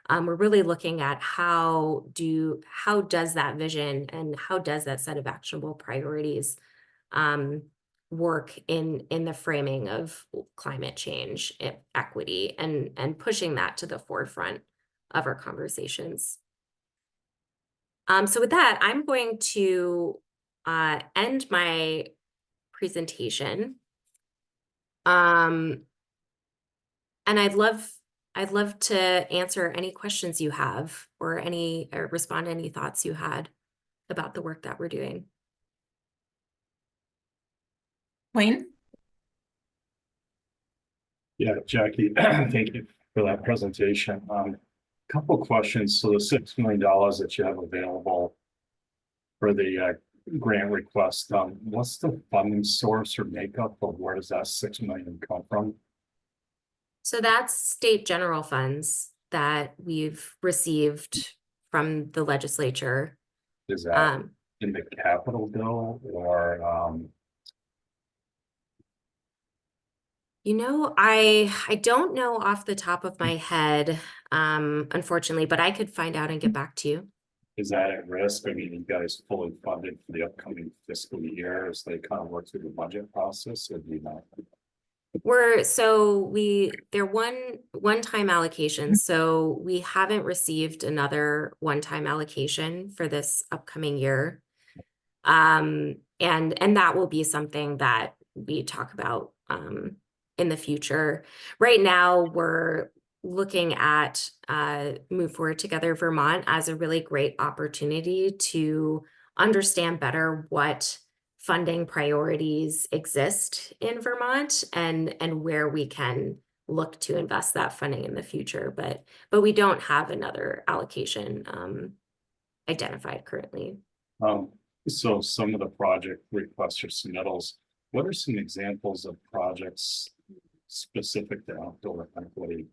we're really looking at how does that vision and how does that set of actionable priorities work in the framing of climate change, equity, and pushing that to the forefront of our conversations. So with that, I'm going to end my presentation. And I'd love to answer any questions you have or respond to any thoughts you had about the work that we're doing. Wayne? Yeah, Jackie, thank you for that presentation. Couple questions. So the $6 million that you have available for the grant request, what's the funding source or makeup of where does that $6 million come from? So that's state general funds that we've received from the legislature. Is that in the capital bill or You know, I don't know off the top of my head, unfortunately, but I could find out and get back to you. is that at risk? I mean, you guys fully funded for the upcoming fiscal year as they kind of work through the budget process, or do you not? They're one-time allocations, so we haven't received another one-time allocation for this upcoming year. And that will be something that we talk about in the future. Right now, we're looking at Move Forward Together Vermont as a really great opportunity to understand better what funding priorities exist in Vermont and where we can look to invest that funding in the future. But we don't have another allocation identified currently. So some of the project requests or submittals, what are some examples of projects specific to outdoor equity?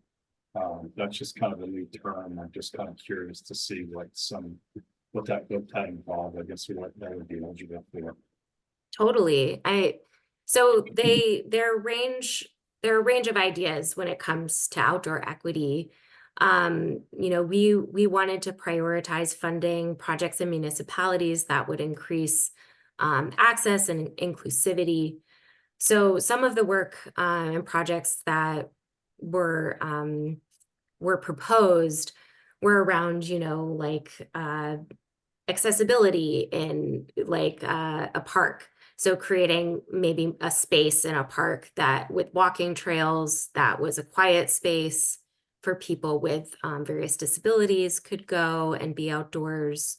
That's just kind of a new term. I'm just kind of curious to see what that involved. I guess what that would be eligible for. Totally. There are a range of ideas when it comes to outdoor equity. You know, we wanted to prioritize funding projects in municipalities that would increase access and inclusivity. So some of the work and projects that were proposed were around, you know, like accessibility in like a park. So creating maybe a space in a park that with walking trails that was a quiet space for people with various disabilities could go and be outdoors.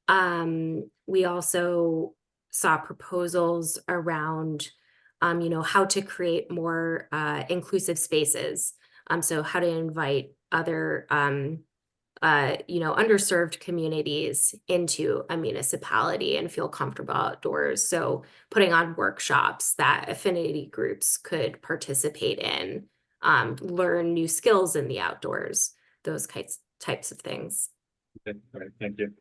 We also saw proposals around, you know, how to create more inclusive spaces. So how to invite other, you know, underserved communities into a municipality and feel comfortable outdoors. So putting on workshops that affinity groups could participate in, learn new skills in the outdoors, those types of things. Okay, all right, thank you.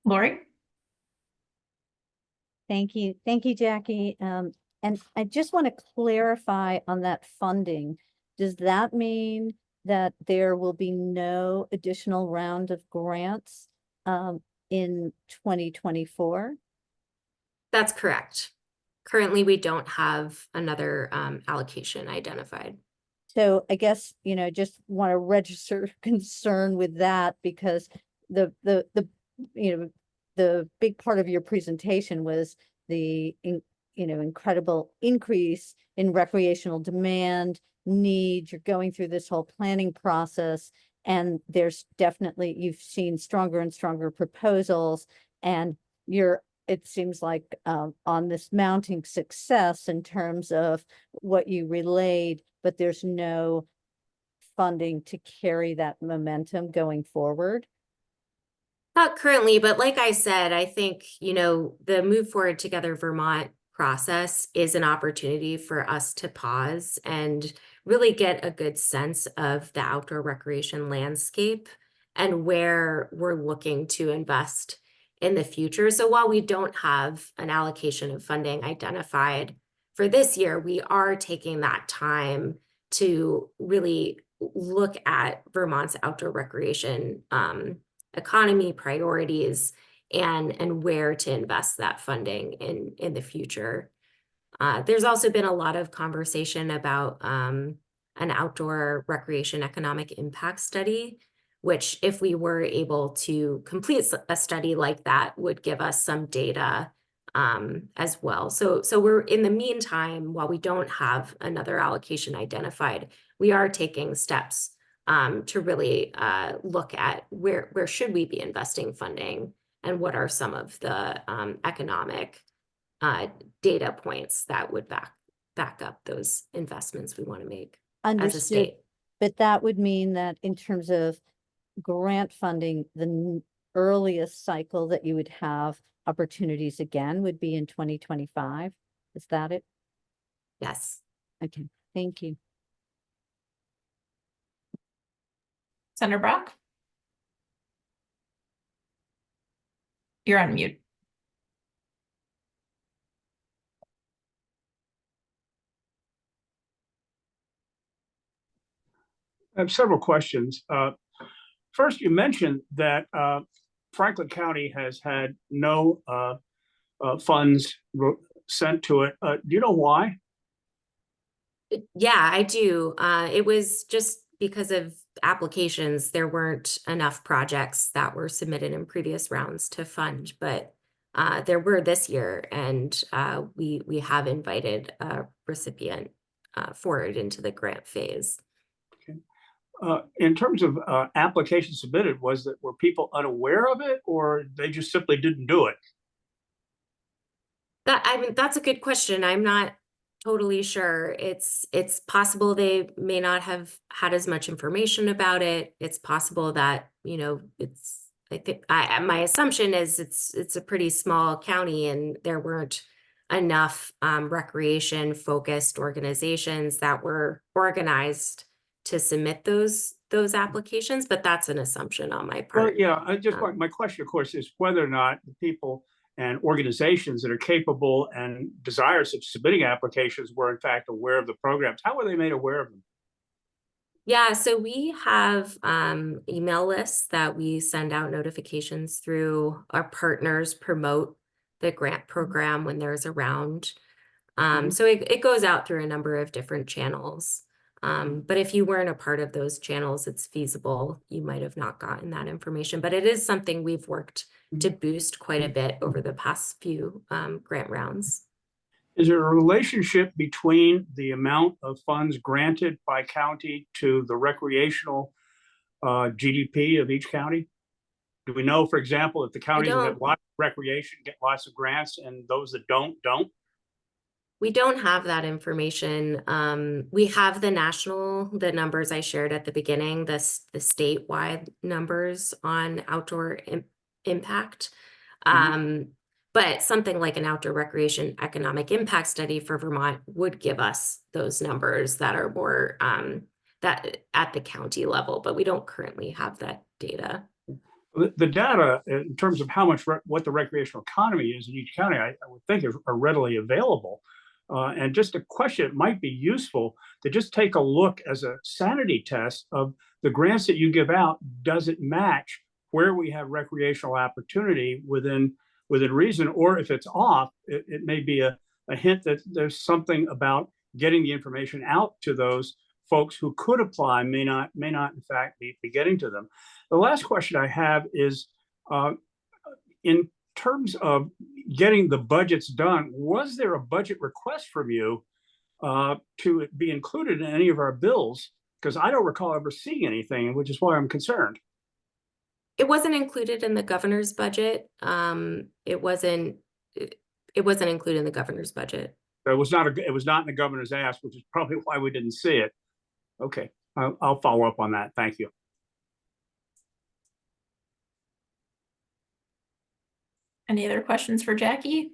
Lori? Thank you. Thank you, Jackie. And I just want to clarify on that funding. Does that mean that there will be no additional round of grants in 2024? That's correct. Currently, we don't have another allocation identified. So I guess, you know, just want to register concern with that, because the you know, the big part of your presentation was the incredible increase in recreational demand, need. You're going through this whole planning process, and there's definitely, you've seen stronger and stronger proposals, and it seems like on this mounting success in terms of what you relayed, but there's no funding to carry that momentum going forward. Not currently, but like I said, I think, you know, the Move Forward Together Vermont process is an opportunity for us to pause and really get a good sense of the outdoor recreation landscape and where we're looking to invest in the future. So while we don't have an allocation of funding identified for this year, we are taking that time to really look at Vermont's outdoor recreation economy priorities and where to invest that funding in the future. There's also been a lot of conversation about an outdoor recreation economic impact study, which if we were able to complete a study like that would give us some data as well. So we're, in the meantime, while we don't have another allocation identified, we are taking steps to really look at where should we be investing funding and what are some of the economic data points that would back up those investments we want to make as a state. But that would mean that in terms of grant funding, the earliest cycle that you would have opportunities again would be in 2025. Is that it? Yes. Okay, thank you. Senator Brock? You're on mute. I have several questions. First, you mentioned that Franklin County has had no funds sent to it. Do you know why? Yeah, I do. It was just because of applications. There weren't enough projects that were submitted in previous rounds to fund, but there were this year, and we have invited a recipient forward into the grant phase. In terms of applications submitted, were people unaware of it, or they just simply didn't do it? That's a good question. I'm not totally sure. It's possible they may not have had as much information about it. It's possible that, you know, I think my assumption is it's a pretty small county and there weren't enough recreation focused organizations that were organized to submit those applications, but that's an assumption on my part. Well, yeah, my question, of course, is whether or not the people and organizations that are capable and desirous of submitting applications were in fact aware of the programs. How were they made aware of them? Yeah, so we have email lists that we send out notifications through. Our partners promote the grant program when there's a round. So it goes out through a number of different channels. But if you weren't a part of those channels, it's feasible you might have not gotten that information. But it is something we've worked to boost quite a bit over the past few grant rounds. Is there a relationship between the amount of funds granted by county to the recreational GDP of each county? Do we know, for example, if the counties that have lots of recreation get lots of grants and those that don't? We don't have that information. We have the numbers I shared at the beginning, the statewide numbers on outdoor impact. But something like an outdoor recreation economic impact study for Vermont would give us those numbers that are more that at the county level, but we don't currently have that data. The data in terms of how much what the recreational economy is in each county, I would think are readily available. And just a question, it might be useful to just take a look as a sanity test of the grants that you give out. Does it match where we have recreational opportunity within reason? Or if it's off, it may be a hint that there's something about getting the information out to those folks who could apply, may not in fact be getting to them. The last question I have is, in terms of getting the budgets done, was there a budget request from you to be included in any of our bills? Because I don't recall ever seeing anything, which is why I'm concerned. It wasn't included in the governor's budget. It wasn't included in the governor's budget. It was not in the governor's ask, which is probably why we didn't see it. Okay, I'll follow up on that. Thank you. Any other questions for Jackie?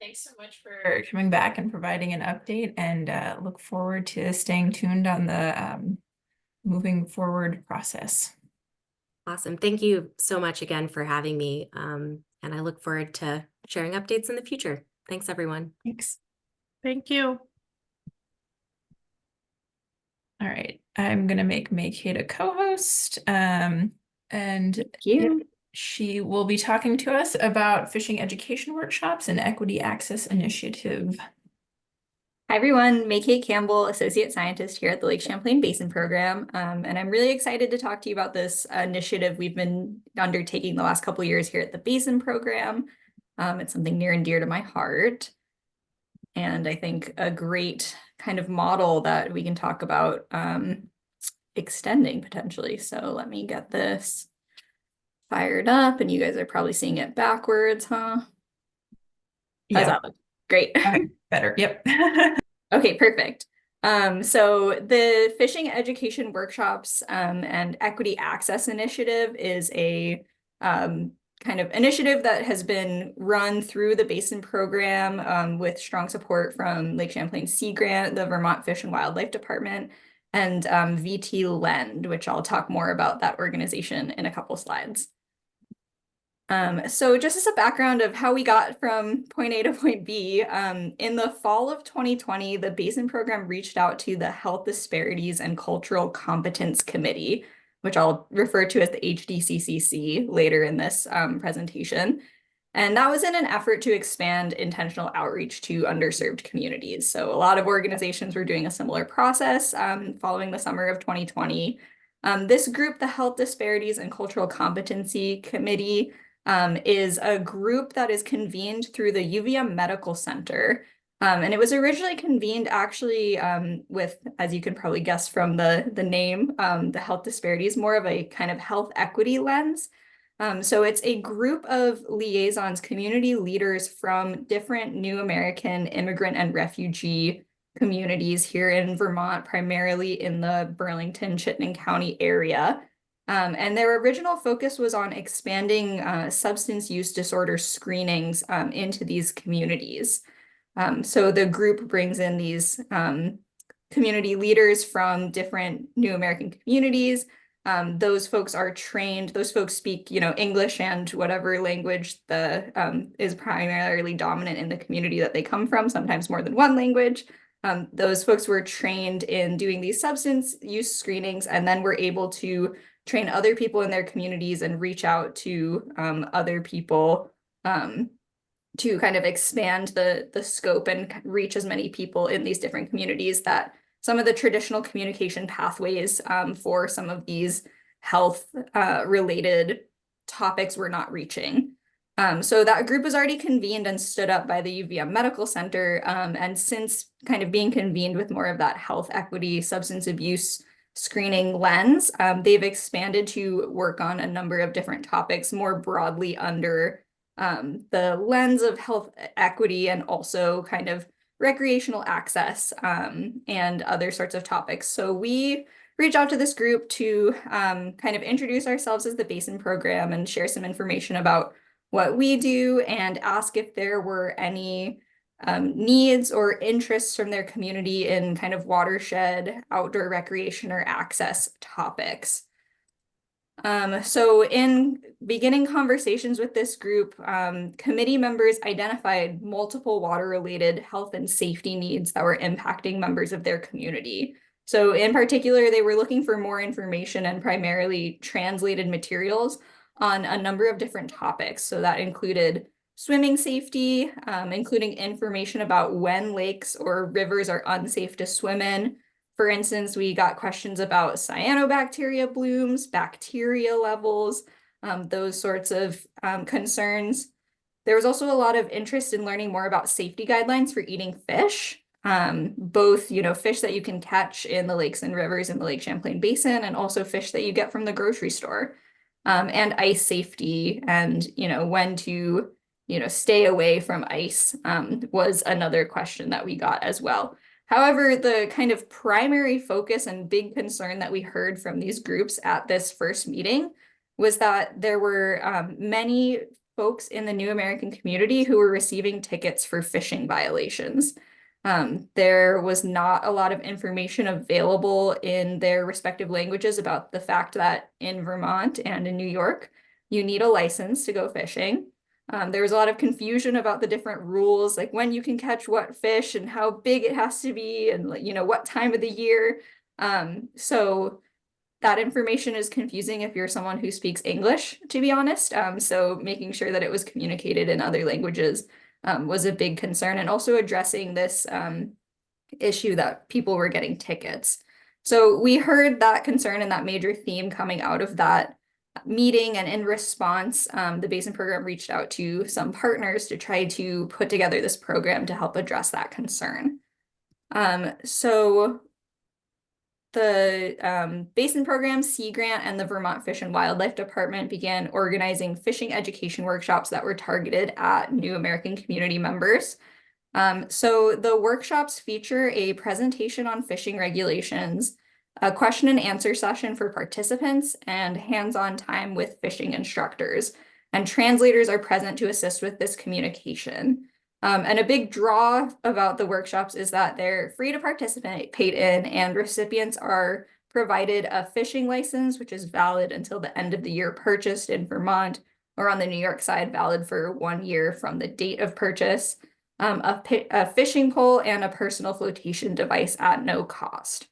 Thanks so much for coming back and providing an update, and look forward to staying tuned on the moving forward process. Awesome. Thank you so much again for having me. And I look forward to sharing updates in the future. Thanks, everyone. Thanks. Thank you. All right, I'm gonna make Mae Kate a co-host, and she will be talking to us about fishing education workshops and equity access initiative. Hi everyone, Mae Kate Campbell, Associate Scientist here at the Lake Champlain Basin Program, and I'm really excited to talk to you about this initiative we've been undertaking the last couple of years here at the Basin Program. It's something near and dear to my heart, and I think a great kind of model that we can talk about extending potentially. So let me get this fired up, and you guys are probably seeing it backwards, huh? Yeah. How's that look? Great. Okay, better. Yep. Okay, perfect. So the Fishing Education Workshops and Equity Access Initiative is a kind of initiative that has been run through the Basin Program with strong support from Lake Champlain Sea Grant, the Vermont Fish and Wildlife Department, and VT Lend, which I'll talk more about that organization in a couple slides. So just as a background of how we got from point A to point B, in the fall of 2020, the Basin Program reached out to the Health Disparities and Cultural Competence Committee, which I'll refer to as the HDCCC later in this presentation. And that was in an effort to expand intentional outreach to underserved communities. So a lot of organizations were doing a similar process following the summer of 2020. This group, the Health Disparities and Cultural Competency Committee, is a group that is convened through the UVM Medical Center. And it was originally convened actually with, as you can probably guess from the name, the health disparities, more of a kind of health equity lens. So it's a group of liaisons, community leaders from different New American immigrant and refugee communities here in Vermont, primarily in the Burlington-Chittenden County area. And their original focus was on expanding substance use disorder screenings into these communities. So the group brings in these community leaders from different New American communities Those folks are trained, those folks speak, English and whatever language is primarily dominant in the community that they come from, sometimes more than one language. Those folks were trained in doing these substance use screenings, and then were able to train other people in their communities and reach out to other people to kind of expand the scope and reach as many people in these different communities that some of the traditional communication pathways for some of these health related topics were not reaching. So that group was already convened and stood up by the UVM Medical Center. And since kind of being convened with more of that health equity, substance abuse screening lens, they've expanded to work on a number of different topics more broadly under the lens of health equity, and also kind of recreational access and other sorts of topics. So we reached out to this group to kind of introduce ourselves as the Basin Program and share some information about what we do, and ask if there were any needs or interests from their community in kind of watershed, outdoor recreation, or access topics. So in beginning conversations with this group, committee members identified multiple water-related health and safety needs that were impacting members of their community. So in particular, they were looking for more information and primarily translated materials on a number of different topics. So that included swimming safety, including information about when lakes or rivers are unsafe to swim in. For instance, we got questions about cyanobacteria blooms, bacteria levels, those sorts of concerns. There was also a lot of interest in learning more about safety guidelines for eating fish, both fish that you can catch in the lakes and rivers in the Lake Champlain Basin, and also fish that you get from the grocery store, and ice safety, and when to stay away from ice was another question that we got as well. However, the kind of primary focus and big concern that we heard from these groups at this first meeting was that there were many folks in the New American community who were receiving tickets for fishing violations. There was not a lot of information available in their respective languages about the fact that in Vermont and in New York, you need a license to go fishing. There was a lot of confusion about the different rules, like when you can catch what fish and how big it has to be, and what time of the year. So that information is confusing if you're someone who speaks English, to be honest. So making sure that it was communicated in other languages was a big concern, and also addressing this issue that people were getting tickets. So we heard that concern and that major theme coming out of that meeting, and in response, the Basin Program reached out to some partners to try to put together this program to help address that concern. So the Basin Program, Sea Grant, and the Vermont Fish and Wildlife Department began organizing fishing education workshops that were targeted at New American community members. So the workshops feature a presentation on fishing regulations, a question and answer session for participants, and hands-on time with fishing instructors. And translators are present to assist with this communication. And a big draw about the workshops is that they're free to participate in, and recipients are provided a fishing license, which is valid until the end of the year purchased in Vermont, or on the New York side, valid for 1 year from the date of purchase, a fishing pole, and a personal flotation device at no cost.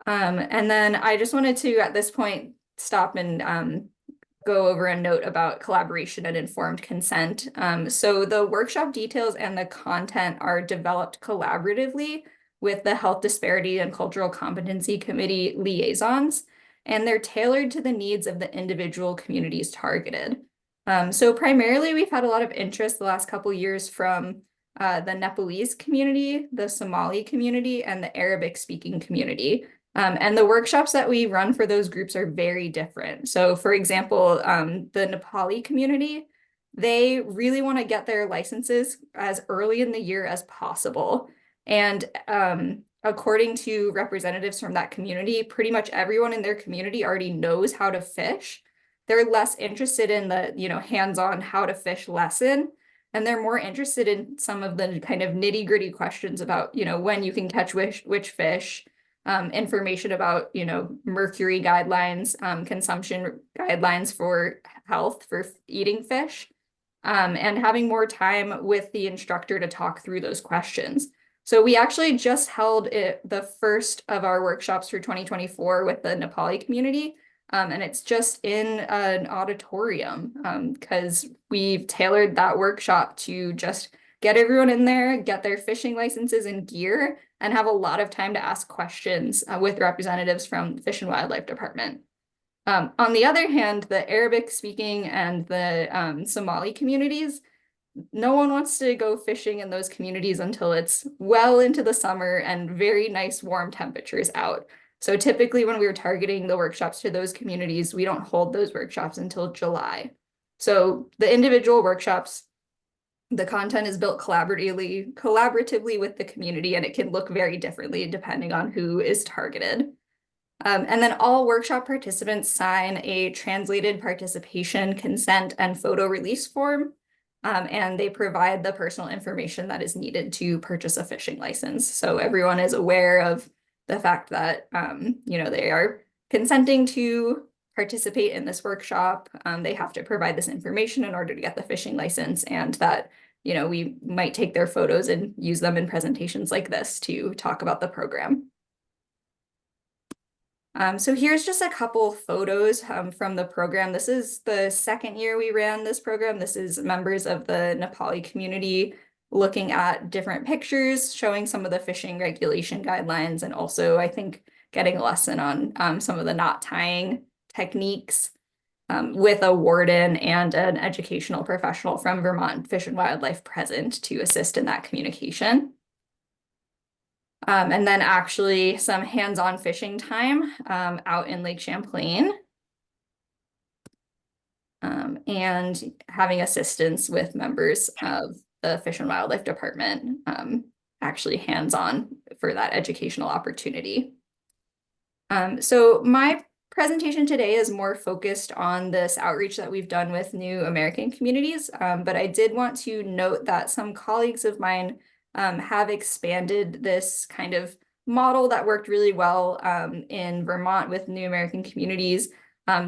And then I just wanted to, at this point, stop and go over a note about collaboration and informed consent. So the workshop details and the content are developed collaboratively with the Health Disparity and Cultural Competency Committee liaisons, and they're tailored to the needs of the individual communities targeted. So primarily, we've had a lot of interest the last couple of years from the Nepalese community, the Somali community, and the Arabic-speaking community. And the workshops that we run for those groups are very different. So for example, the Nepali community, they really want to get their licenses as early in the year as possible. And according to representatives from that community, pretty much everyone in their community already knows how to fish. They're less interested in the, hands-on how to fish lesson. And they're more interested in some of the kind of nitty-gritty questions about, when you can catch which fish, information about, mercury guidelines, consumption guidelines for health for eating fish, and having more time with the instructor to talk through those questions. So we actually just held the first of our workshops for 2024 with the Nepali community. And it's just in an auditorium because we've tailored that workshop to just get everyone in there, get their fishing licenses and gear, and have a lot of time to ask questions with representatives from the Fish and Wildlife Department. On the other hand, the Arabic speaking and the Somali communities, no one wants to go fishing in those communities until it's well into the summer and very nice warm temperatures out. So typically when we were targeting the workshops to those communities, we don't hold those workshops until July. So the individual workshops, the content is built collaboratively with the community, and it can look very differently depending on who is targeted. And then all workshop participants sign a translated participation, consent, and photo release form. And they provide the personal information that is needed to purchase a fishing license. So everyone is aware of the fact that, they are consenting to participate in this workshop. They have to provide this information in order to get the fishing license, and that, we might take their photos and use them in presentations like this to talk about the program. So here's just a couple photos from the program. This is the second year we ran this program. This is members of the Nepali community looking at different pictures, showing some of the fishing regulation guidelines, and also, I think, getting a lesson on some of the knot tying techniques with a warden and an educational professional from Vermont Fish and Wildlife present to assist in that communication. And then actually some hands-on fishing time out in Lake Champlain. And having assistance with members of the Fish and Wildlife Department, actually hands-on for that educational opportunity. So my presentation today is more focused on this outreach that we've done with New American communities, but I did want to note that some colleagues of mine have expanded this kind of model that worked really well in Vermont with New American communities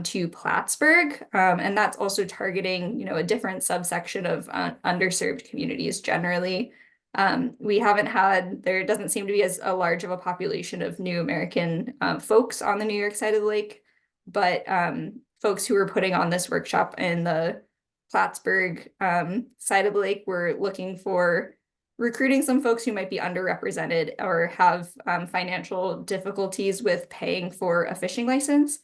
to Plattsburgh. And that's also targeting, a different subsection of underserved communities generally. There doesn't seem to be as large of a population of New American folks on the New York side of the lake, but folks who were putting on this workshop in the Plattsburgh side of the lake were looking for recruiting some folks who might be underrepresented or have financial difficulties with paying for a fishing license.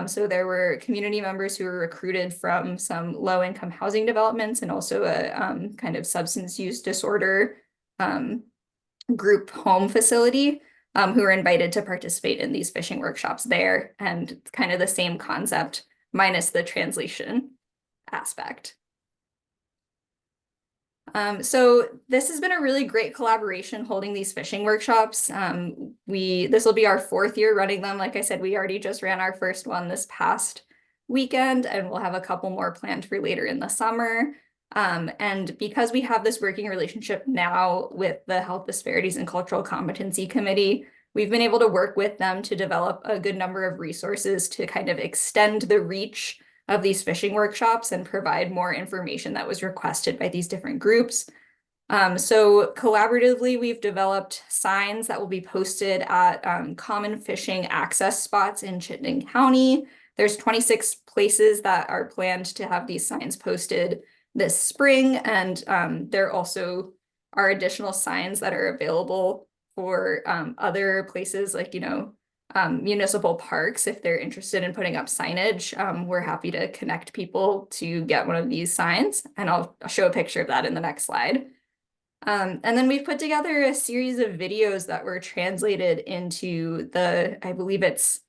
So there were community members who were recruited from some low-income housing developments and also a kind of substance use disorder group home facility who were invited to participate in these fishing workshops there, and kind of the same concept minus the translation aspect. So this has been a really great collaboration holding these fishing workshops. This will be our 4th year running them. Like I said, we already just ran our first one this past weekend, and we'll have a couple more planned for later in the summer. And because we have this working relationship now with the Health Disparities and Cultural Competency Committee, we've been able to work with them to develop a good number of resources to kind of extend the reach of these fishing workshops and provide more information that was requested by these different groups. So collaboratively, we've developed signs that will be posted at common fishing access spots in Chittenden County. There's 26 places that are planned to have these signs posted this spring, and there also are additional signs that are available for other places like, municipal parks. If they're interested in putting up signage, we're happy to connect people to get one of these signs, and I'll show a picture of that in the next slide. And then we've put together a series of videos that were translated into I believe it's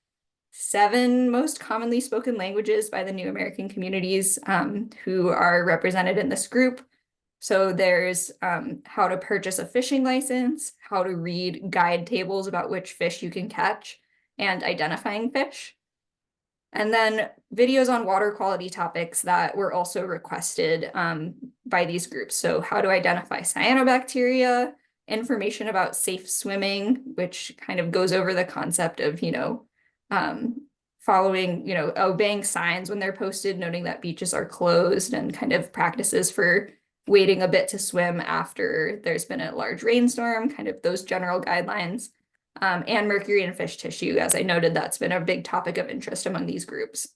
7 most commonly spoken languages by the New American communities who are represented in this group. So there's how to purchase a fishing license, how to read guide tables about which fish you can catch, and identifying fish. And then videos on water quality topics that were also requested by these groups. So how to identify cyanobacteria, information about safe swimming, which kind of goes over the concept of, following, obeying signs when they're posted, noting that beaches are closed, and kind of practices for waiting a bit to swim after there's been a large rainstorm, kind of those general guidelines. And mercury in fish tissue, as I noted, that's been a big topic of interest among these groups.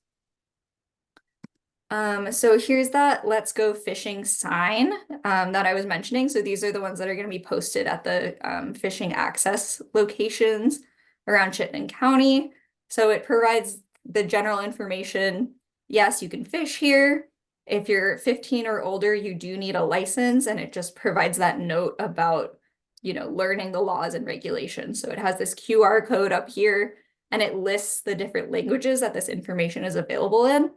So here's that Let's Go Fishing sign that I was mentioning. So these are the ones that are going to be posted at the fishing access locations around Chittenden County. So it provides the general information. Yes, you can fish here. If you're 15 or older, you do need a license, and it just provides that note about, learning the laws and regulations. So it has this QR code up here, and it lists the different languages that this information is available in.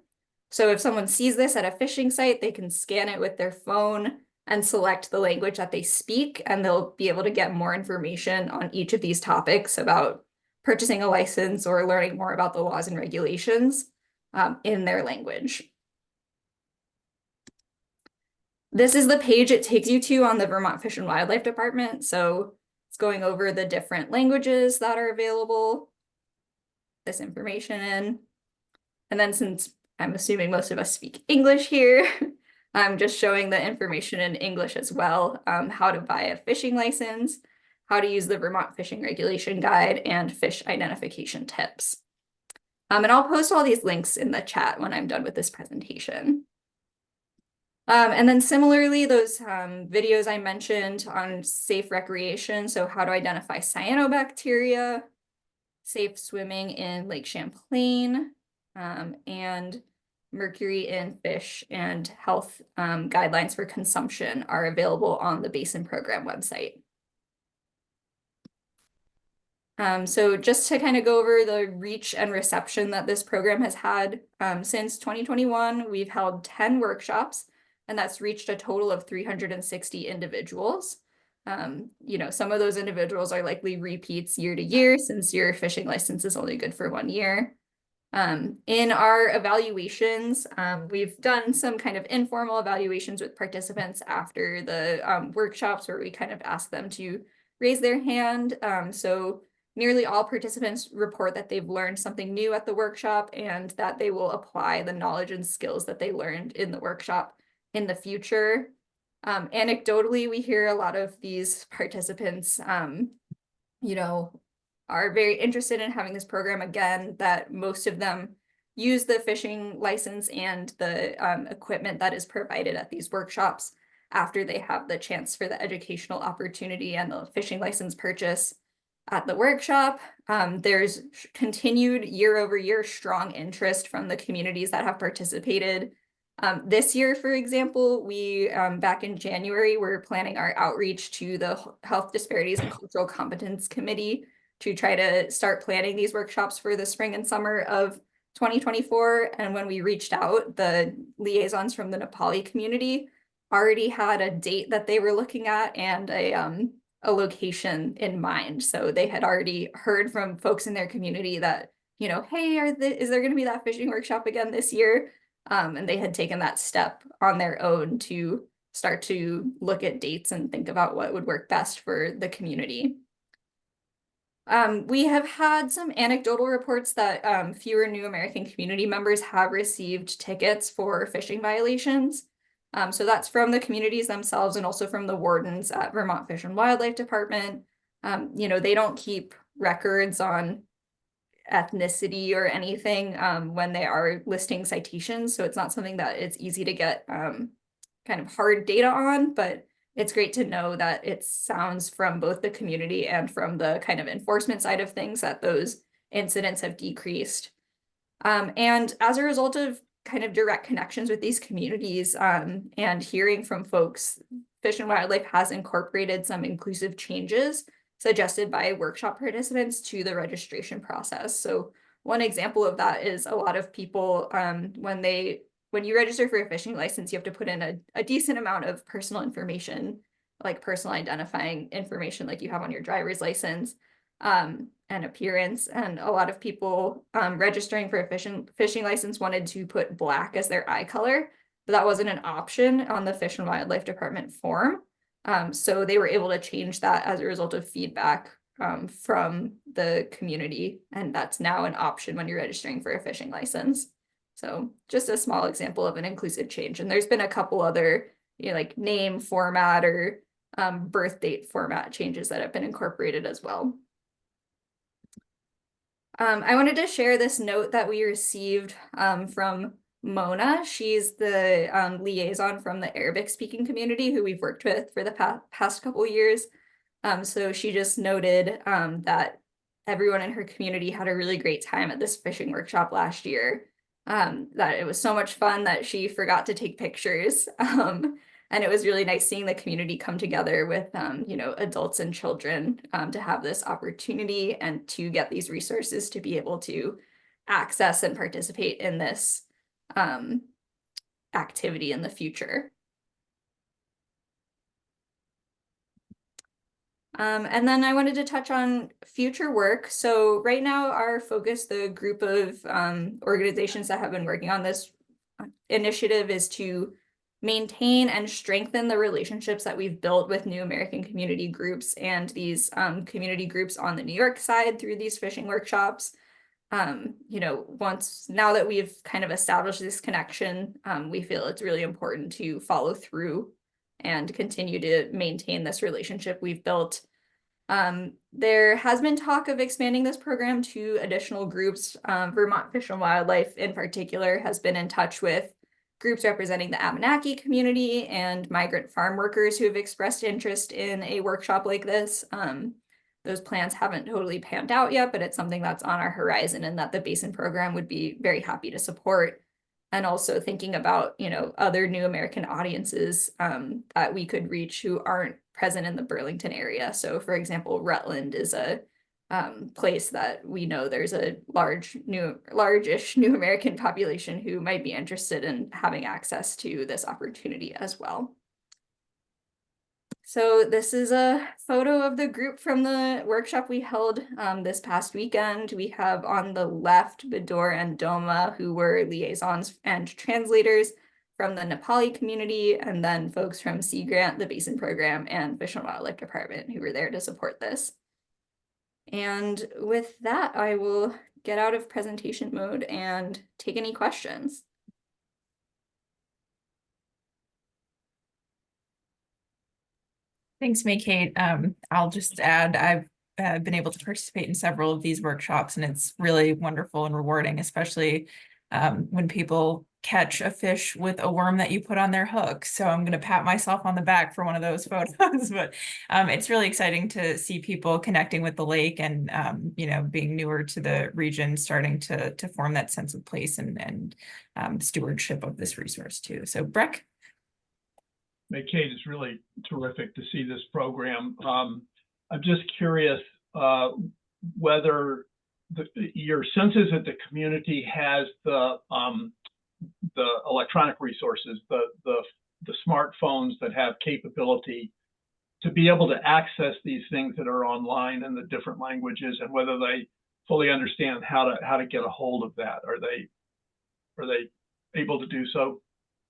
So if someone sees this at a fishing site, they can scan it with their phone and select the language that they speak, and they'll be able to get more information on each of these topics about purchasing a license or learning more about the laws and regulations in their language. This is the page it takes you to on the Vermont Fish and Wildlife Department. So it's going over the different languages that are available, this information in. And then, since I'm assuming most of us speak English here, I'm just showing the information in English as well, how to buy a fishing license, how to use the Vermont Fishing Regulation Guide, and fish identification tips. And I'll post all these links in the chat when I'm done with this presentation. And then similarly, those videos I mentioned on safe recreation, so how to identify cyanobacteria, safe swimming in Lake Champlain, and mercury in fish, and health guidelines for consumption are available on the Basin Program website. So just to kind of go over the reach and reception that this program has had, since 2021, we've held 10 workshops, and that's reached a total of 360 individuals. Some of those individuals are likely repeats year to year, since your fishing license is only good for 1 year. In our evaluations, we've done some kind of informal evaluations with participants after the workshops, where we kind of ask them to raise their hand. So nearly all participants report that they've learned something new at the workshop, and that they will apply the knowledge and skills that they learned in the workshop in the future. Anecdotally, we hear a lot of these participants, are very interested in having this program again, that most of them use the fishing license and the equipment that is provided at these workshops after they have the chance for the educational opportunity and the fishing license purchase at the workshop. There's continued year-over-year strong interest from the communities that have participated. This year, for example, we, back in January, we're planning our outreach to the Health Disparities and Cultural Competence Committee to try to start planning these workshops for the spring and summer of 2024. And when we reached out, the liaisons from the Nepali community already had a date that they were looking at and a location in mind. So they had already heard from folks in their community that, hey, is there going to be that fishing workshop again this year? And they had taken that step on their own to start to look at dates and think about what would work best for the community. We have had some anecdotal reports that fewer new American community members have received tickets for fishing violations. So that's from the communities themselves, and also from the wardens at Vermont Fish and Wildlife Department. They don't keep records on ethnicity or anything when they are listing citations. So it's not something that it's easy to get kind of hard data on, but it's great to know that it sounds from both the community and from the kind of enforcement side of things that those incidents have decreased. And as a result of kind of direct connections with these communities and hearing from folks, Fish and Wildlife has incorporated some inclusive changes suggested by workshop participants to the registration process. So one example of that is a lot of people, when you register for a fishing license, you have to put in a decent amount of personal information, like personal identifying information like you have on your driver's license, and appearance. And a lot of people registering for a fishing license wanted to put black as their eye color, but that wasn't an option on the Fish and Wildlife Department form. So they were able to change that as a result of feedback from the community, and that's now an option when you're registering for a fishing license. So just a small example of an inclusive change. And there's been a couple other, like name format or birth date format changes that have been incorporated as well. I wanted to share this note that we received from Mona. She's the liaison from the Arabic speaking community who we've worked with for the past couple years. So she just noted that everyone in her community had a really great time at this fishing workshop last year. That it was so much fun that she forgot to take pictures. And it was really nice seeing the community come together with, adults and children to have this opportunity and to get these resources to be able to access and participate in this activity in the future. And then I wanted to touch on future work. So right now our focus, the group of organizations that have been working on this initiative, is to maintain and strengthen the relationships that we've built with New American community groups and these community groups on the New York side through these fishing workshops. Now that we've kind of established this connection, we feel it's really important to follow through and continue to maintain this relationship we've built. There has been talk of expanding this program to additional groups. Vermont Fish and Wildlife in particular has been in touch with groups representing the Abenaki community and migrant farm workers who have expressed interest in a workshop like this. Those plans haven't totally panned out yet, but it's something that's on our horizon and that the Basin Program would be very happy to support. And also thinking about, other New American audiences that we could reach who aren't present in the Burlington area. So for example, Rutland is a place that we know there's a large-ish New American population who might be interested in having access to this opportunity as well. So this is a photo of the group from the workshop we held this past weekend. We have on the left Bador and Doma, who were liaisons and translators from the Nepali community, and then folks from Sea Grant, the Basin Program, and Fish and Wildlife Department who were there to support this. And with that, I will get out of presentation mode and take any questions. Thanks, Mae Kate. I'll just add, I've been able to participate in several of these workshops, and it's really wonderful and rewarding, especially when people catch a fish with a worm that you put on their hook. So I'm going to pat myself on the back for one of those photos, but it's really exciting to see people connecting with the lake and, being newer to the region, starting to form that sense of place and stewardship of this resource too. So Breck. Mae Kate, it's really terrific to see this program. I'm just curious whether your sense is that the community has the electronic resources, the smartphones that have capability to be able to access these things that are online in the different languages, and whether they fully understand how to get a hold of that. Are they able to do so?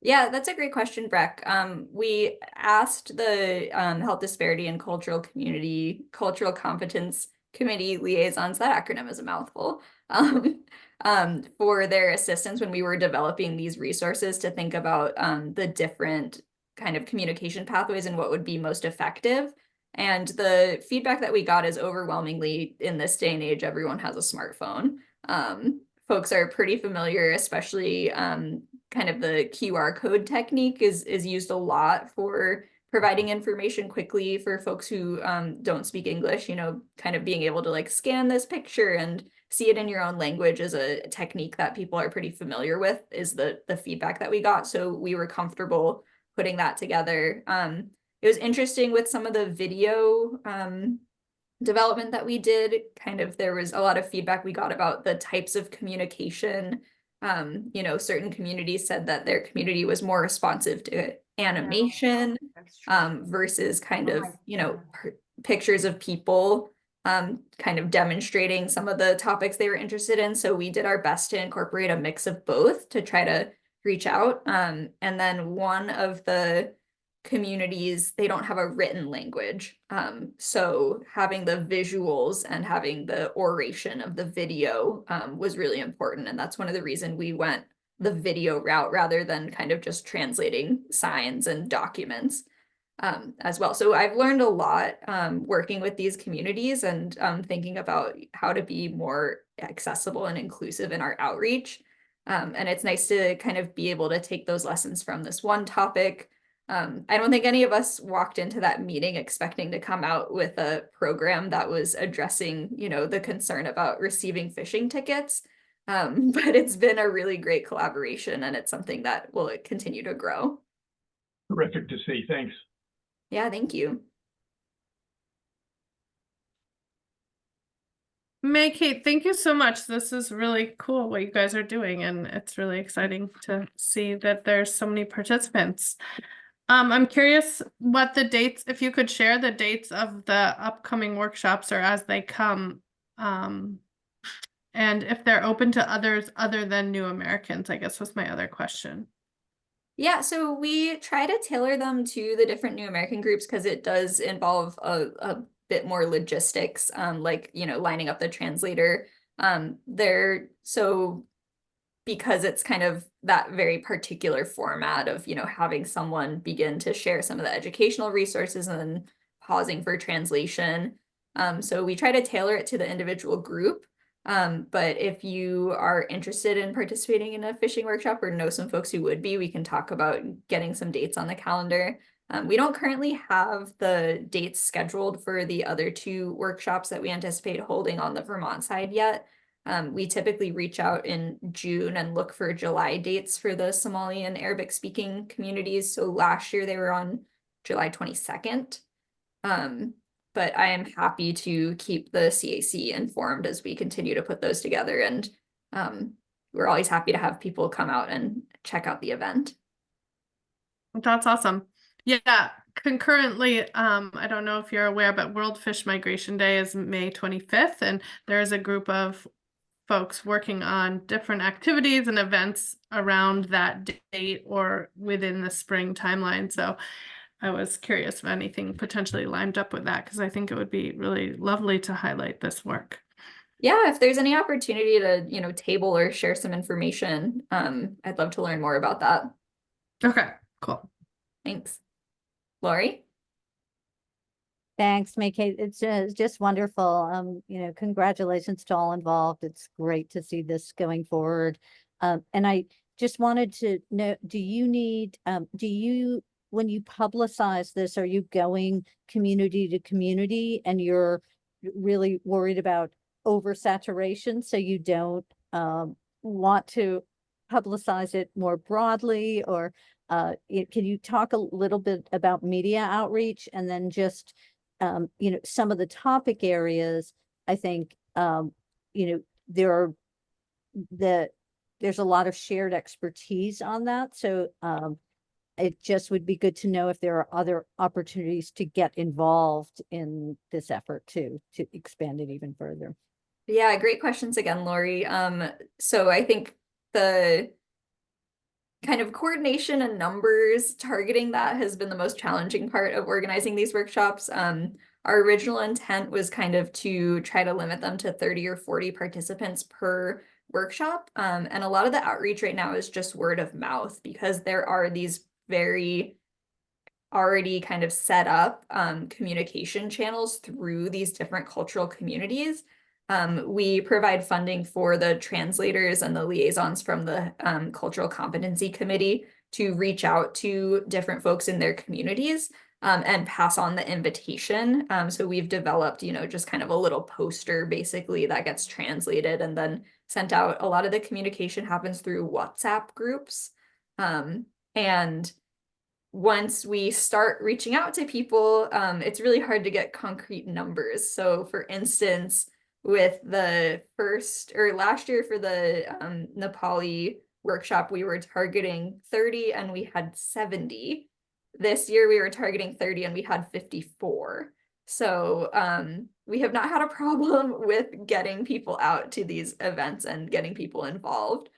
Yeah, that's a great question, Breck. We asked the Health Disparity and Cultural Competence Committee liaisons, that acronym is a mouthful, for their assistance when we were developing these resources to think about the different kind of communication pathways and what would be most effective. And the feedback that we got is overwhelmingly, in this day and age, everyone has a smartphone. Folks are pretty familiar, especially kind of the QR code technique is used a lot for providing information quickly for folks who don't speak English. Kind of being able to like scan this picture and see it in your own language is a technique that people are pretty familiar with, is the feedback that we got. So we were comfortable putting that together. It was interesting with some of the video development that we did. There was a lot of feedback we got about the types of communication. Certain communities said that their community was more responsive to animation versus kind of, pictures of people kind of demonstrating some of the topics they were interested in. So we did our best to incorporate a mix of both to try to reach out. And then one of the communities, they don't have a written language. So having the visuals and having the oration of the video was really important. And that's one of the reasons we went the video route rather than kind of just translating signs and documents as well. So I've learned a lot working with these communities and thinking about how to be more accessible and inclusive in our outreach. And it's nice to kind of be able to take those lessons from this one topic. I don't think any of us walked into that meeting expecting to come out with a program that was addressing, you know, the concern about receiving fishing tickets. But it's been a really great collaboration, and it's something that will continue to grow. Terrific to see. Thanks. Yeah, thank you. Mae Kate, thank you so much. This is really cool what you guys are doing, and it's really exciting to see that there's so many participants. I'm curious what the dates, if you could share the dates of the upcoming workshops or as they come, and if they're open to others other than new Americans, I guess was my other question. Yeah, so we try to tailor them to the different New American groups because it does involve a bit more logistics, like, you know, lining up the translator. So because it's kind of that very particular format of, you know, having someone begin to share some of the educational resources and then pausing for translation. So we try to tailor it to the individual group. But if you are interested in participating in a fishing workshop or know some folks who would be, we can talk about getting some dates on the calendar. We don't currently have the dates scheduled for the other two workshops that we anticipate holding on the Vermont side yet. We typically reach out in June and look for July dates for the Somali and Arabic speaking communities. So last year they were on July 22nd. But I am happy to keep the CAC informed as we continue to put those together. And we're always happy to have people come out and check out the event. That's awesome. Yeah, concurrently, I don't know if you're aware, but World Fish Migration Day is May 25th, and there's a group of folks working on different activities and events around that date or within the spring timeline. So I was curious if anything potentially lined up with that, because I think it would be really lovely to highlight this work. Yeah, if there's any opportunity to, you know, table or share some information, I'd love to learn more about that. Okay, cool. Thanks. Lori? Thanks, Mae Kate. It's just wonderful. You know, congratulations to all involved. It's great to see this going forward. And I just wanted to know, do you, when you publicize this, are you going community to community and you're really worried about oversaturation, so you don't want to publicize it more broadly? Or can you talk a little bit about media outreach, and then just you know, some of the topic areas? I think you know, there's a lot of shared expertise on that, so it just would be good to know if there are other opportunities to get involved in this effort to expand it even further. Yeah, great questions again, Lori. So I think the kind of coordination and numbers targeting that has been the most challenging part of organizing these workshops. Our original intent was kind of to try to limit them to 30 or 40 participants per workshop. And a lot of the outreach right now is just word of mouth, because there are these very already kind of set up communication channels through these different cultural communities. We provide funding for the translators and the liaisons from the Cultural Competency Committee to reach out to different folks in their communities and pass on the invitation. So we've developed, you know, just kind of a little poster basically that gets translated and then sent out. A lot of the communication happens through WhatsApp groups. And once we start reaching out to people, it's really hard to get concrete numbers. So for instance, with the last year for the Nepali workshop, we were targeting 30 and we had 70. This year we were targeting 30 and we had 54. So we have not had a problem with getting people out to these events and getting people involved.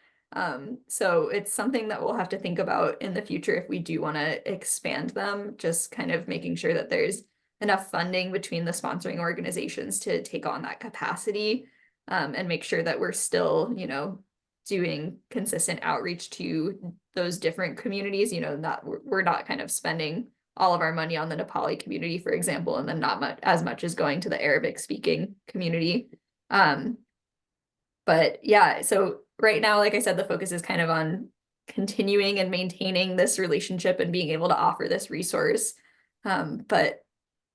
So it's something that we'll have to think about in the future if we do want to expand them, just kind of making sure that there's enough funding between the sponsoring organizations to take on that capacity, and make sure that we're still, you know, doing consistent outreach to those different communities, you know, not we're not kind of spending all of our money on the Nepali community, for example, and then not as much as going to the Arabic speaking community. But yeah, so right now, like I said, the focus is kind of on continuing and maintaining this relationship and being able to offer this resource. But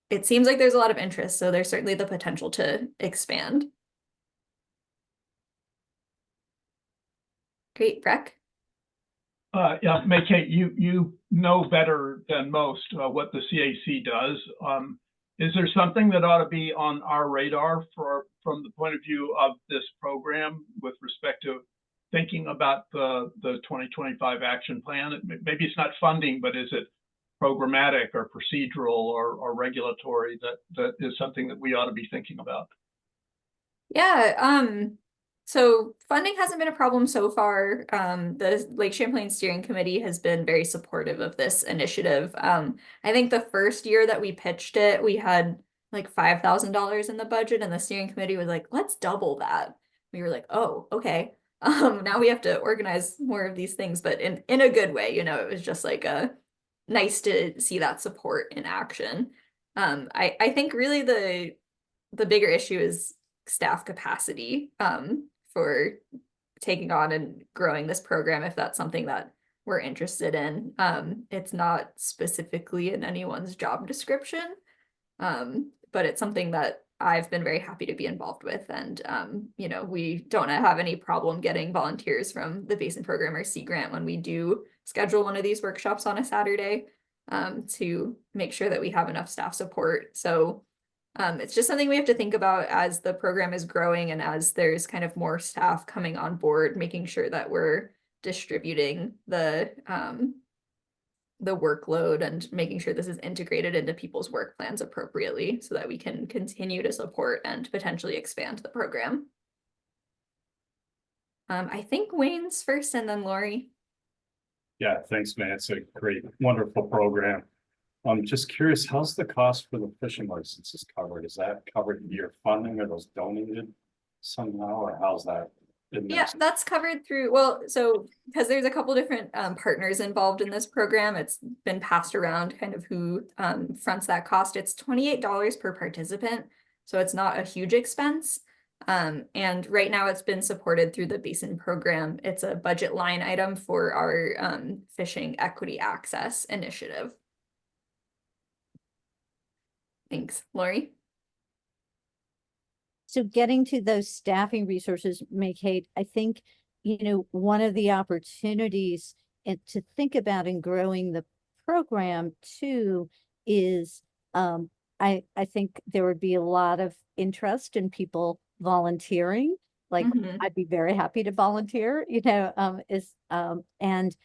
it seems like there's a lot of interest, so there's certainly the potential to expand. Great, Breck. Yeah, Mae Kate, you know better than most what the CAC does. Is there something that ought to be on our radar from the point of view of this program with respect to thinking about the 2025 action plan? Maybe it's not funding, but is it programmatic or procedural or regulatory that is something that we ought to be thinking about? Yeah, so funding hasn't been a problem so far. The Lake Champlain Steering Committee has been very supportive of this initiative. I think the first year that we pitched it, we had like $5,000 in the budget, and the steering committee was like, let's double that. We were like, oh, okay. Now we have to organize more of these things, but in a good way, you know, it was just like nice to see that support in action. I think really the bigger issue is staff capacity for taking on and growing this program, if that's something that we're interested in. It's not specifically in anyone's job description, but it's something that I've been very happy to be involved with. And, you know, we don't have any problem getting volunteers from the Basin Program or Sea Grant when we do schedule one of these workshops on a Saturday, to make sure that we have enough staff support. So it's just something we have to think about as the program is growing and as there's kind of more staff coming on board, making sure that we're distributing the workload and making sure this is integrated into people's work plans appropriately so that we can continue to support and potentially expand the program. I think Wayne's first and then Lori. Yeah, thanks, man. It's a great, wonderful program. I'm just curious, how's the cost for the fishing licenses covered? Is that covered in your funding, or those donated somehow, or how's that? Yeah, that's covered through, well, so because there's a couple different partners involved in this program, it's been passed around kind of who fronts that cost. It's $28 per participant, so it's not a huge expense. And right now it's been supported through the Basin Program. It's a budget line item for our Fishing Equity Access initiative. Thanks, Lori. So getting to those staffing resources, Mae Kate, I think, you know, one of the opportunities to think about in growing the program too is I think there would be a lot of interest in people volunteering. Like I'd be very happy to volunteer, you know, and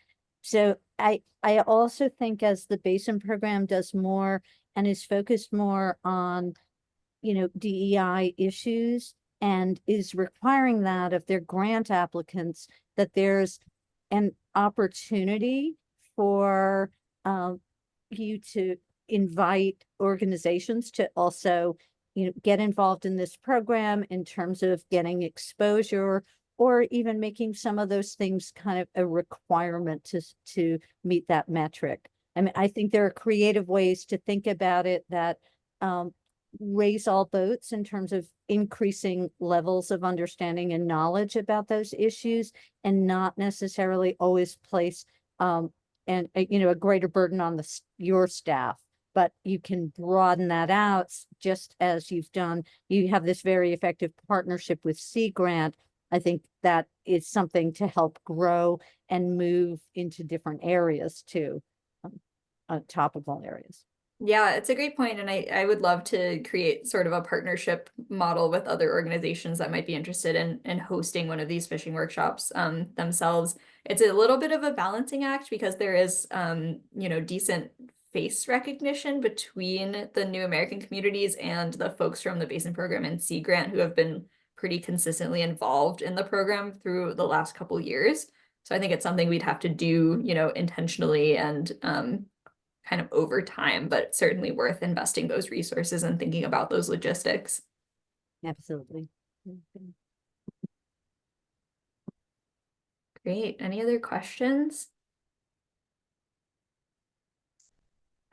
so I also think as the Basin Program does more and is focused more on, you know, DEI issues and is requiring that of their grant applicants, that there's an opportunity for you to invite organizations to also, you know, get involved in this program in terms of getting exposure, or even making some of those things kind of a requirement to meet that metric. I mean, I think there are creative ways to think about it that raise all boats in terms of increasing levels of understanding and knowledge about those issues, and not necessarily always place and you know, a greater burden on your staff. But you can broaden that out, just as you've done. You have this very effective partnership with Sea Grant. I think that is something to help grow and move into different areas too, topical areas. Yeah, it's a great point, and I would love to create sort of a partnership model with other organizations that might be interested in hosting one of these fishing workshops themselves. It's a little bit of a balancing act because there is you know, decent face recognition between the New American communities and the folks from the Basin Program and Sea Grant who have been pretty consistently involved in the program through the last couple years. So I think it's something we'd have to do, you know, intentionally and kind of over time, but certainly worth investing those resources and thinking about those logistics. Absolutely. Great. Any other questions?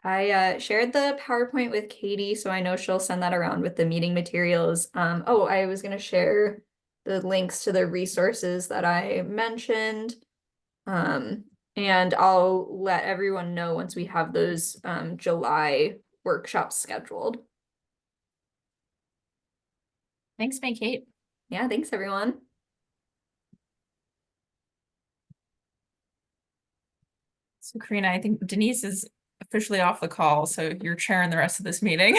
I shared the PowerPoint with Katie, so I know she'll send that around with the meeting materials. Oh, I was going to share the links to the resources that I mentioned. And I'll let everyone know once we have those July workshops scheduled. Thanks, Mae Kate. Yeah, thanks everyone. So Karina, I think Denise is officially off the call, so you're chairing the rest of this meeting.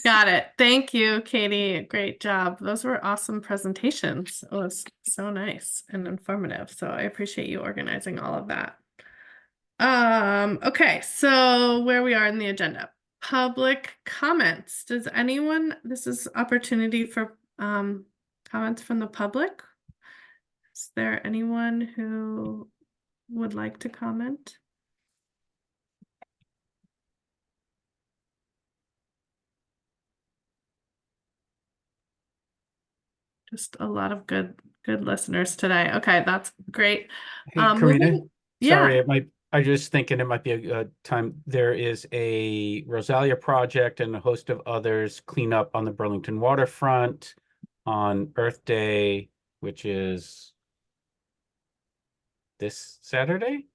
Got it. Thank you, Katie. Great job. Those were awesome presentations. It was so nice and informative. So I appreciate you organizing all of that. Okay, so where we are in the agenda. Public comments. Does anyone, this is opportunity for comments from the public. Is there anyone who would like to comment? Just a lot of good listeners today. Okay, that's great. Hey, Karina, sorry, yeah. I just thinking it might be a time. There is a Rosalia project and a host of others clean up on the Burlington waterfront on Earth Day, which is this Saturday.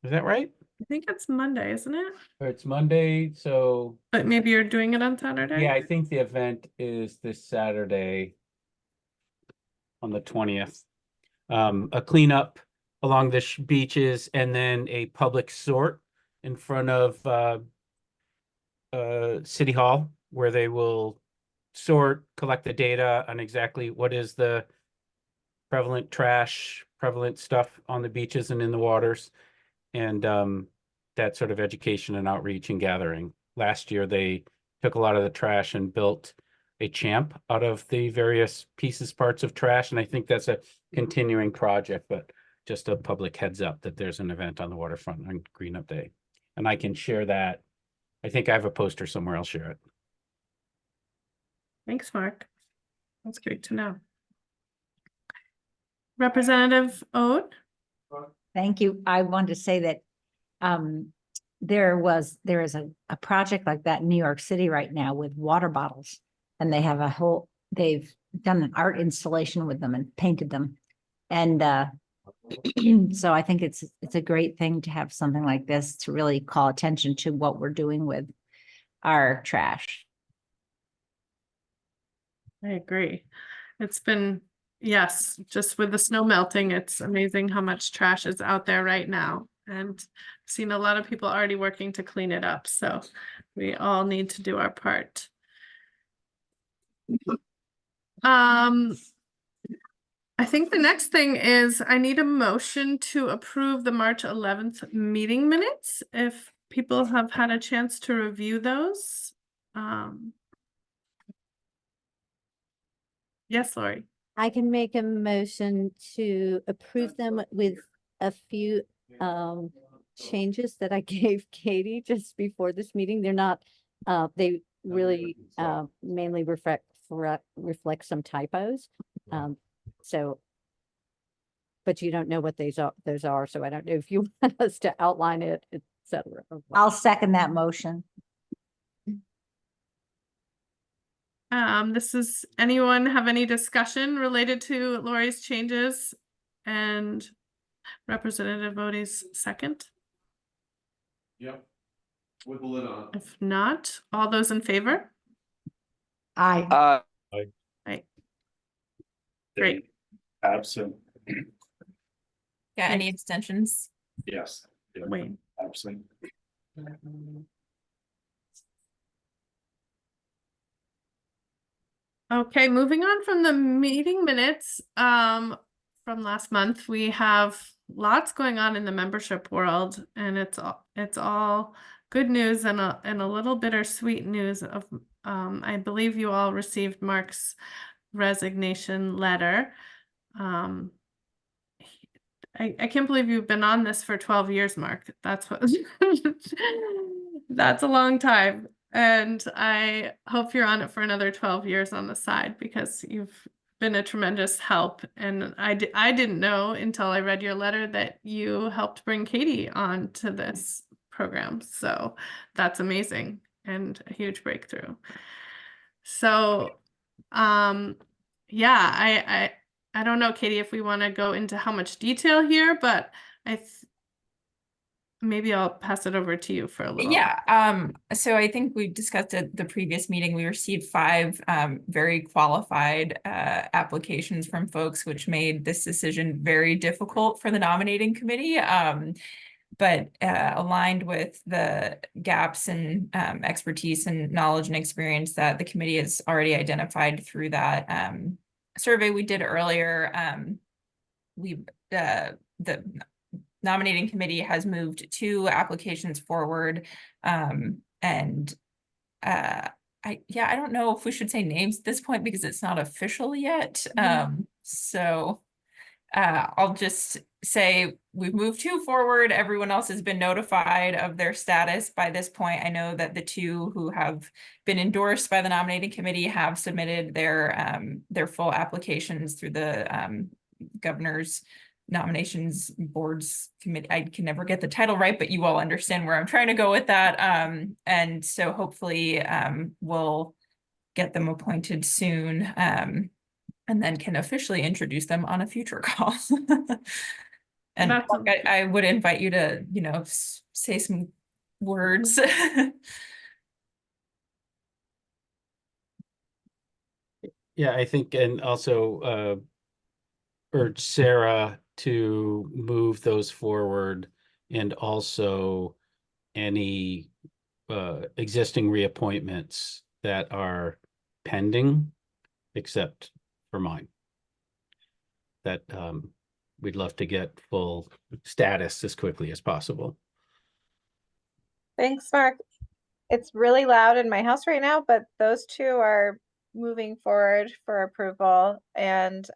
Is that right? I think it's Monday, isn't it? Or it's Monday, so. But maybe you're doing it on Saturday? Yeah, I think the event is this Saturday on the 20th. A cleanup along the beaches and then a public sort in front of City Hall, where they will sort, collect the data on exactly what is the prevalent trash, prevalent stuff on the beaches and in the waters, and that sort of education and outreach and gathering. Last year, they took a lot of the trash and built a champ out of the various parts of trash, and I think that's a continuing project, but just a public heads up that there's an event on the waterfront on Green Up Day. And I can share that. I think I have a poster somewhere. I'll share it. Thanks, Mark. That's great to know. Representative Ode. Thank you. I wanted to say that there is a project like that in New York City right now with water bottles, and they have they've done an art installation with them and painted them. And so I think it's a great thing to have something like this to really call attention to what we're doing with our trash. I agree. It's been, yes, just with the snow melting, it's amazing how much trash is out there right now. And I've seen a lot of people already working to clean it up. So we all need to do our part. I think the next thing is I need a motion to approve the March 11th meeting minutes. If people have had a chance to review those. Yes, Lori. I can make a motion to approve them with a few changes that I gave Katie just before this meeting. They're not, they really mainly reflect some typos. So, but you don't know what those are, so I don't know if you want us to outline it, etc. I'll second that motion. Anyone have any discussion related to Lori's changes and Representative Bodie's second? Yep. With the lid on. If not, all those in favor? Aye. Aye. Great. Absent. Yeah, any extensions? Yes. Yeah. Wait. Absent. Okay, moving on from the meeting minutes from last month, we have lots going on in the membership world, and it's all good news and a little bittersweet news of I believe you all received Mark's resignation letter. I can't believe you've been on this for 12 years, Mark. That's what that's a long time. And I hope you're on it for another 12 years on the side, because you've been a tremendous help. And I didn't know until I read your letter that you helped bring Katie on to this program. So that's amazing and a huge breakthrough. So yeah, I don't know, Katie, if we want to go into how much detail here, but maybe I'll pass it over to you for a little. Yeah, so I think we discussed at the previous meeting, we received 5 very qualified applications from folks, which made this decision very difficult for the nominating committee. But aligned with the gaps in expertise and knowledge and experience that the committee has already identified through that survey we did earlier. The nominating committee has moved 2 applications forward, and I don't know if we should say names at this point because it's not official yet. So I'll just say we've moved 2 forward. Everyone else has been notified of their status by this point. I know that the 2 who have been endorsed by the nominating committee have submitted their full applications through the governor's nominations boards committee. I can never get the title right, but you all understand where I'm trying to go with that. And so hopefully we'll get them appointed soon. And then can officially introduce them on a future call. And I would invite you to, say some words. Yeah, I think, and also urge Sarah to move those forward, and also any existing reappointments that are pending, except for mine, that we'd love to get full status as quickly as possible. Thanks, Mark. It's really loud in my house right now, but those 2 are moving forward for approval. And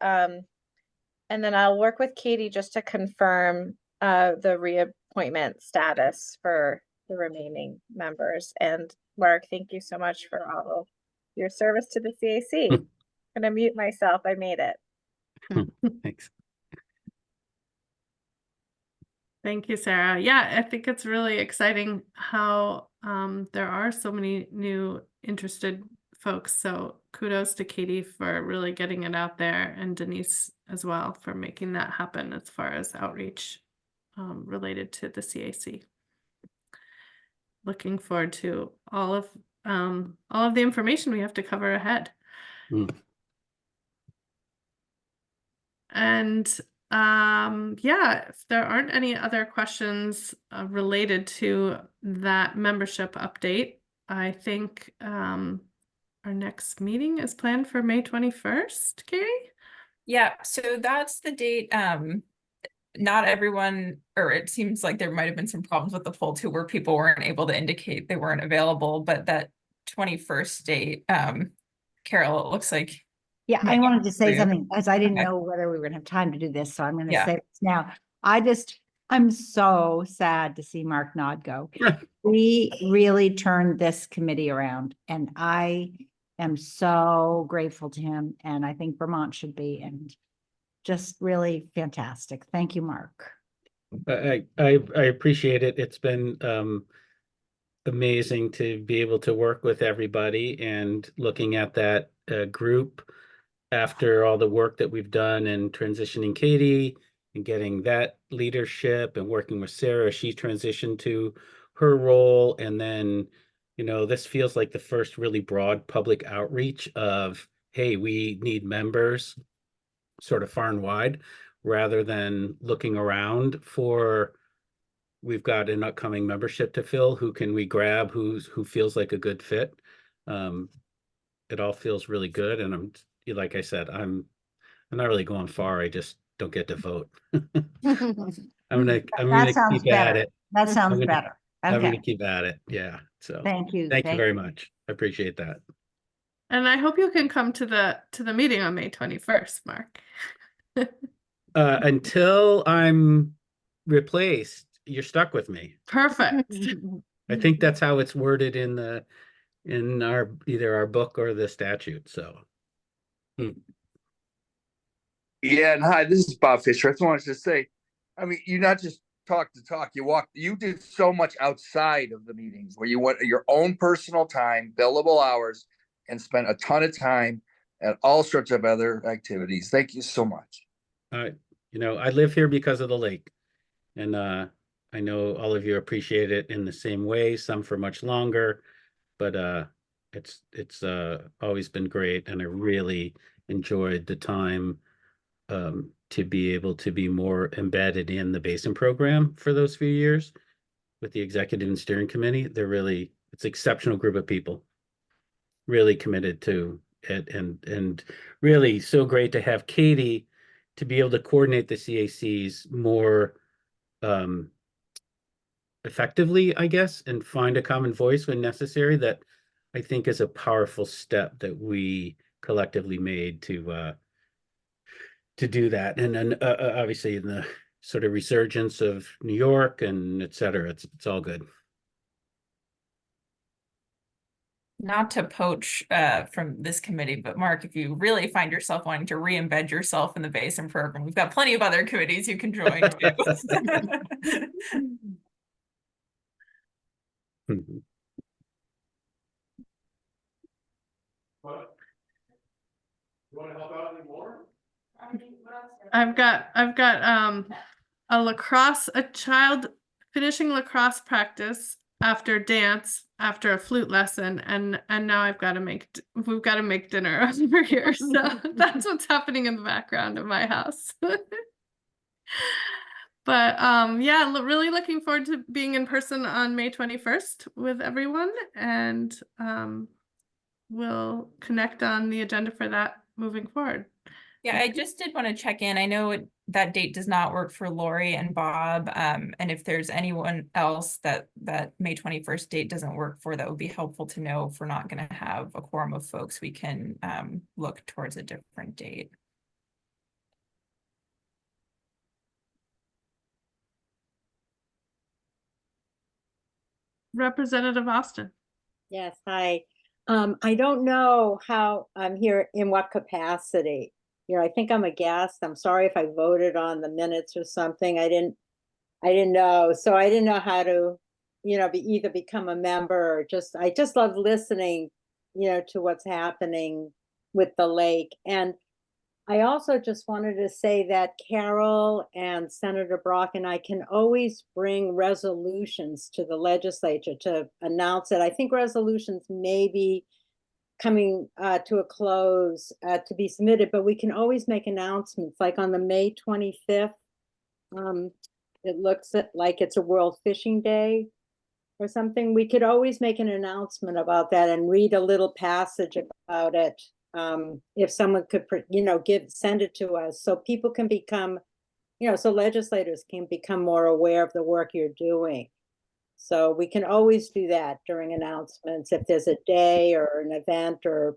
then I'll work with Katie just to confirm the reappointment status for the remaining members. And Mark, thank you so much for all of your service to the CAC. I'm gonna mute myself. I made it. Thanks. Thank you, Sarah. Yeah, I think it's really exciting how there are so many new interested folks. So kudos to Katie for really getting it out there, and Denise as well for making that happen as far as outreach related to the CAC. Looking forward to all of the information we have to cover ahead. And yeah, if there aren't any other questions related to that membership update, I think our next meeting is planned for May 21st, Katie? Yeah, so that's the date. Not everyone, or it seems like there might have been some problems with the poll too, where people weren't able to indicate they weren't available, but that 21st date, Carol, it looks like. Yeah, I wanted to say something, as I didn't know whether we were gonna have time to do this, so I'm gonna say this now. I'm so sad to see Mark Nod go. We really turned this committee around, and I am so grateful to him, and I think Vermont should be, and just really fantastic. Thank you, Mark. I appreciate it. It's been amazing to be able to work with everybody, and looking at that group after all the work that we've done in transitioning Katie and getting that leadership, and working with Sarah. She transitioned to her role, and then, this feels like the first really broad public outreach of, hey, we need members sort of far and wide, rather than looking around for, we've got an upcoming membership to fill, who can we grab, who feels like a good fit. It all feels really good, and I'm, like I said, I'm not really going far. I just don't get to vote. I'm gonna keep at it. That sounds better. I'm Okay. gonna keep at it. Yeah. So Thank you. Thank you very much. I appreciate that. And I hope you can come to the meeting on May 21st, Mark. until I'm replaced, you're stuck with me. Perfect. I think that's how it's worded in our either our book or the statute. So. Yeah, and hi, this is Bob Fisher. I just wanted to say, I mean, you not just talk to talk, you did so much outside of the meetings where you went your own personal time, billable hours, and spent a ton of time at all sorts of other activities. Thank you so much. You know, I live here because of the lake, and I know all of you appreciate it in the same way, some for much longer, but it's always been great, and I really enjoyed the time to be able to be more embedded in the Basin program for those few years with the executive and steering committee. It's an exceptional group of people, really committed to it, and really so great to have Katie to be able to coordinate the CACs more effectively, I guess, and find a common voice when necessary. That I think is a powerful step that we collectively made to do that. And then obviously in the sort of resurgence of New York and et cetera, it's all good. Not to poach from this committee, but Mark, if you really find yourself wanting to re-embed yourself in the Basin program, we've got plenty of other committees you can join too. What? You want to help out anymore? I've got a child finishing lacrosse practice after dance after a flute lesson, and now we've got to make dinner over here. So that's what's happening in the background of my house. But yeah, really looking forward to being in person on May 21st with everyone, and we'll connect on the agenda for that moving forward. Yeah, I just did want to check in. I know that date does not work for Lori and Bob. And if there's anyone else that May 21st date doesn't work for, that would be helpful to know. If we're not going to have a quorum of folks, we can look towards a different date. Representative Austin. Yes, hi. I don't know how I'm here, in what capacity. You know, I think I'm a guest. I'm sorry if I voted on the minutes or something. I didn't know. So I didn't know how to, either become a member or I just love listening, to what's happening with the lake. And I also just wanted to say that Carol and Senator Brock and I can always bring resolutions to the legislature to announce it. I think resolutions may be coming to a close to be submitted, but we can always make announcements. Like on the May 25th, it looks like it's a World Fishing Day or something. We could always make an announcement about that and read a little passage about it. If someone could, send it to us so people can become, so legislators can become more aware of the work you're doing. So we can always do that during announcements. If there's a day or an event or,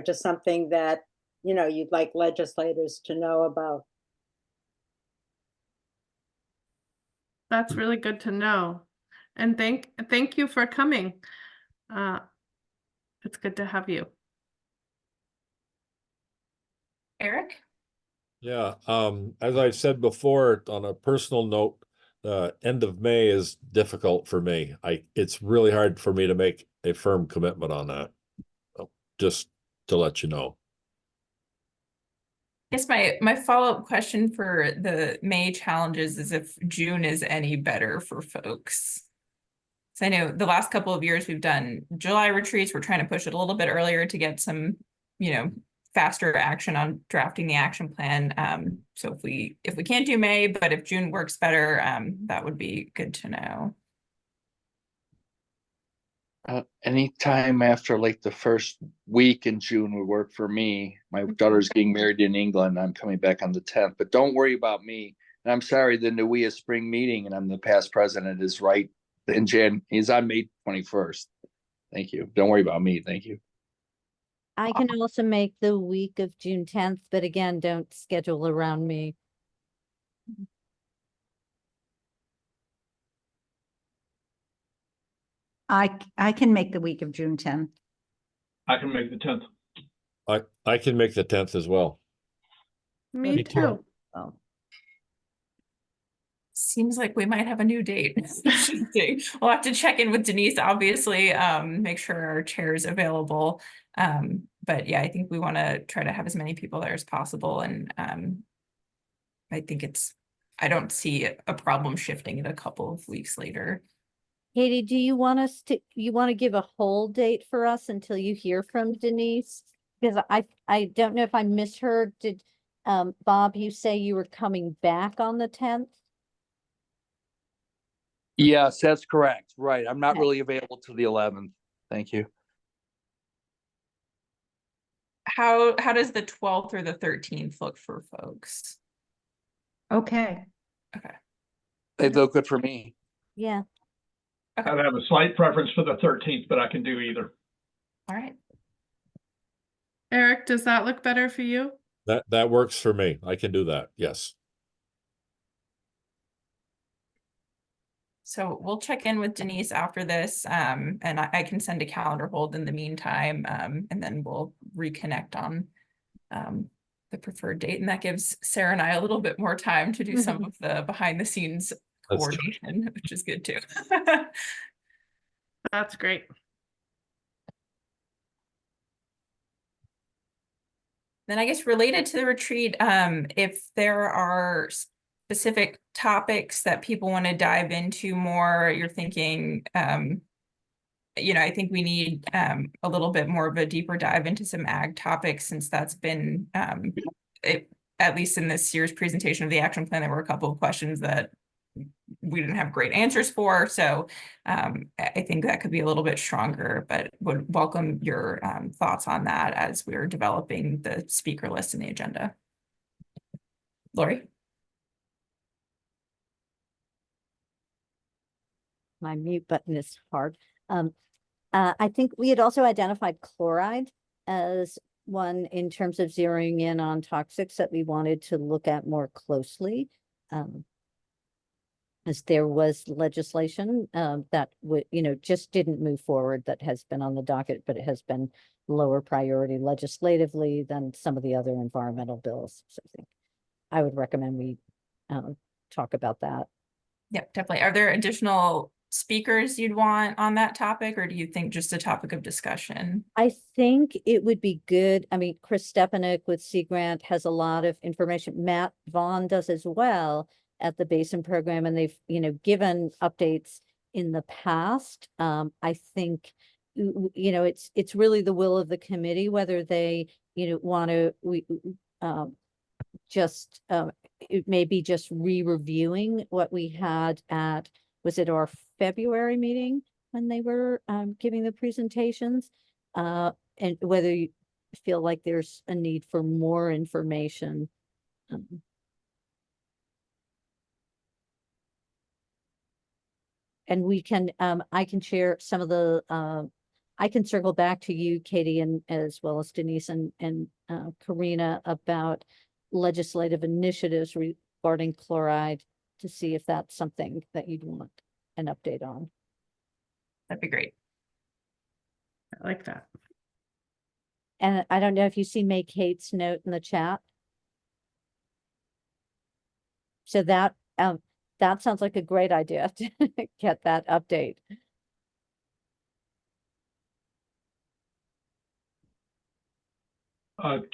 just something that, you'd like legislators to know about. That's really good to know. And thank you for coming. It's good to have you. Eric? Yeah, as I've said before, on a personal note, end of May is difficult for me. It's really hard for me to make a firm commitment on that. Just to let you know. I guess my follow-up question for the May challenges is if June is any better for folks. So I know the last couple of years we've done July retreats. We're trying to push it a little bit earlier to get some, faster action on drafting the action plan. So if we can't do May, but if June works better, that would be good to know. Anytime after like the first week in June would work for me. My daughter's getting married in England. I'm coming back on the 10th, but don't worry about me. And I'm sorry, the NUIA spring meeting, and I'm the past president, is right in is on May 21st. Thank you. Don't worry about me. Thank you. I can also make the week of June 10th, but again, don't schedule around me. I can make the week of June 10th. I can make the 10th. I can make the 10th as well. Me too. Oh. Seems like we might have a new date. We'll have to check in with Denise, obviously, make sure our chair is available. But yeah, I think we want to try to have as many people there as possible. And I think I don't see a problem shifting it a couple of weeks later. Katie, do you want to give a hold date for us until you hear from Denise? Because I don't know if I misheard. Did Bob, you say you were coming back on the 10th? Yes, that's correct. Right. I'm not Okay. really available till the 11th. Thank you. How does the 12th or the 13th look for folks? Okay. Okay. They look good for me. Yeah. I'd have a slight preference for the 13th, but I can do either. All right. Eric, does that look better for you? That works for me. I can do that. Yes. So we'll check in with Denise after this, and I can send a calendar hold in the meantime, and then we'll reconnect on the preferred date. And that gives Sarah and I a little bit more time to do some of the behind the scenes coordination, which is good too. That's great. Then I guess related to the retreat, if there are specific topics that people want to dive into more, you're thinking, I think we need a little bit more of a deeper dive into some ag topics, since that's been, at least in this year's presentation of the action plan, there were a couple of questions that we didn't have great answers for. So I think that could be a little bit stronger, but would welcome your thoughts on that as we're developing the speaker list and the agenda. Lori? My mute button is hard. I think we had also identified chloride as one in terms of zeroing in on toxics that we wanted to look at more closely. As there was legislation that would, just didn't move forward, that has been on the docket, but it has been lower priority legislatively than some of the other environmental bills. So I think I would recommend we talk about that. Yep, definitely. Are there additional speakers you'd want on that topic, or do you think just a topic of discussion? I think it would be good. I mean, Chris Stepanek with Sea Grant has a lot of information. Matt Vaughn does as well at the Basin Program, and they've, given updates in the past. I think, it's really the will of the committee, whether they, want to, it may be just re-reviewing what we had at, was it our February meeting when they were giving the presentations? And whether you feel like there's a need for more information. And we can, I can share some of the, I can circle back to you, Katie, and as well as Denise and Karina about legislative initiatives regarding chloride to see if that's something that you'd want an update on. That'd be great. I like that. And I don't know if you see Mae Kate's note in the chat. So that sounds like a great idea to get that update.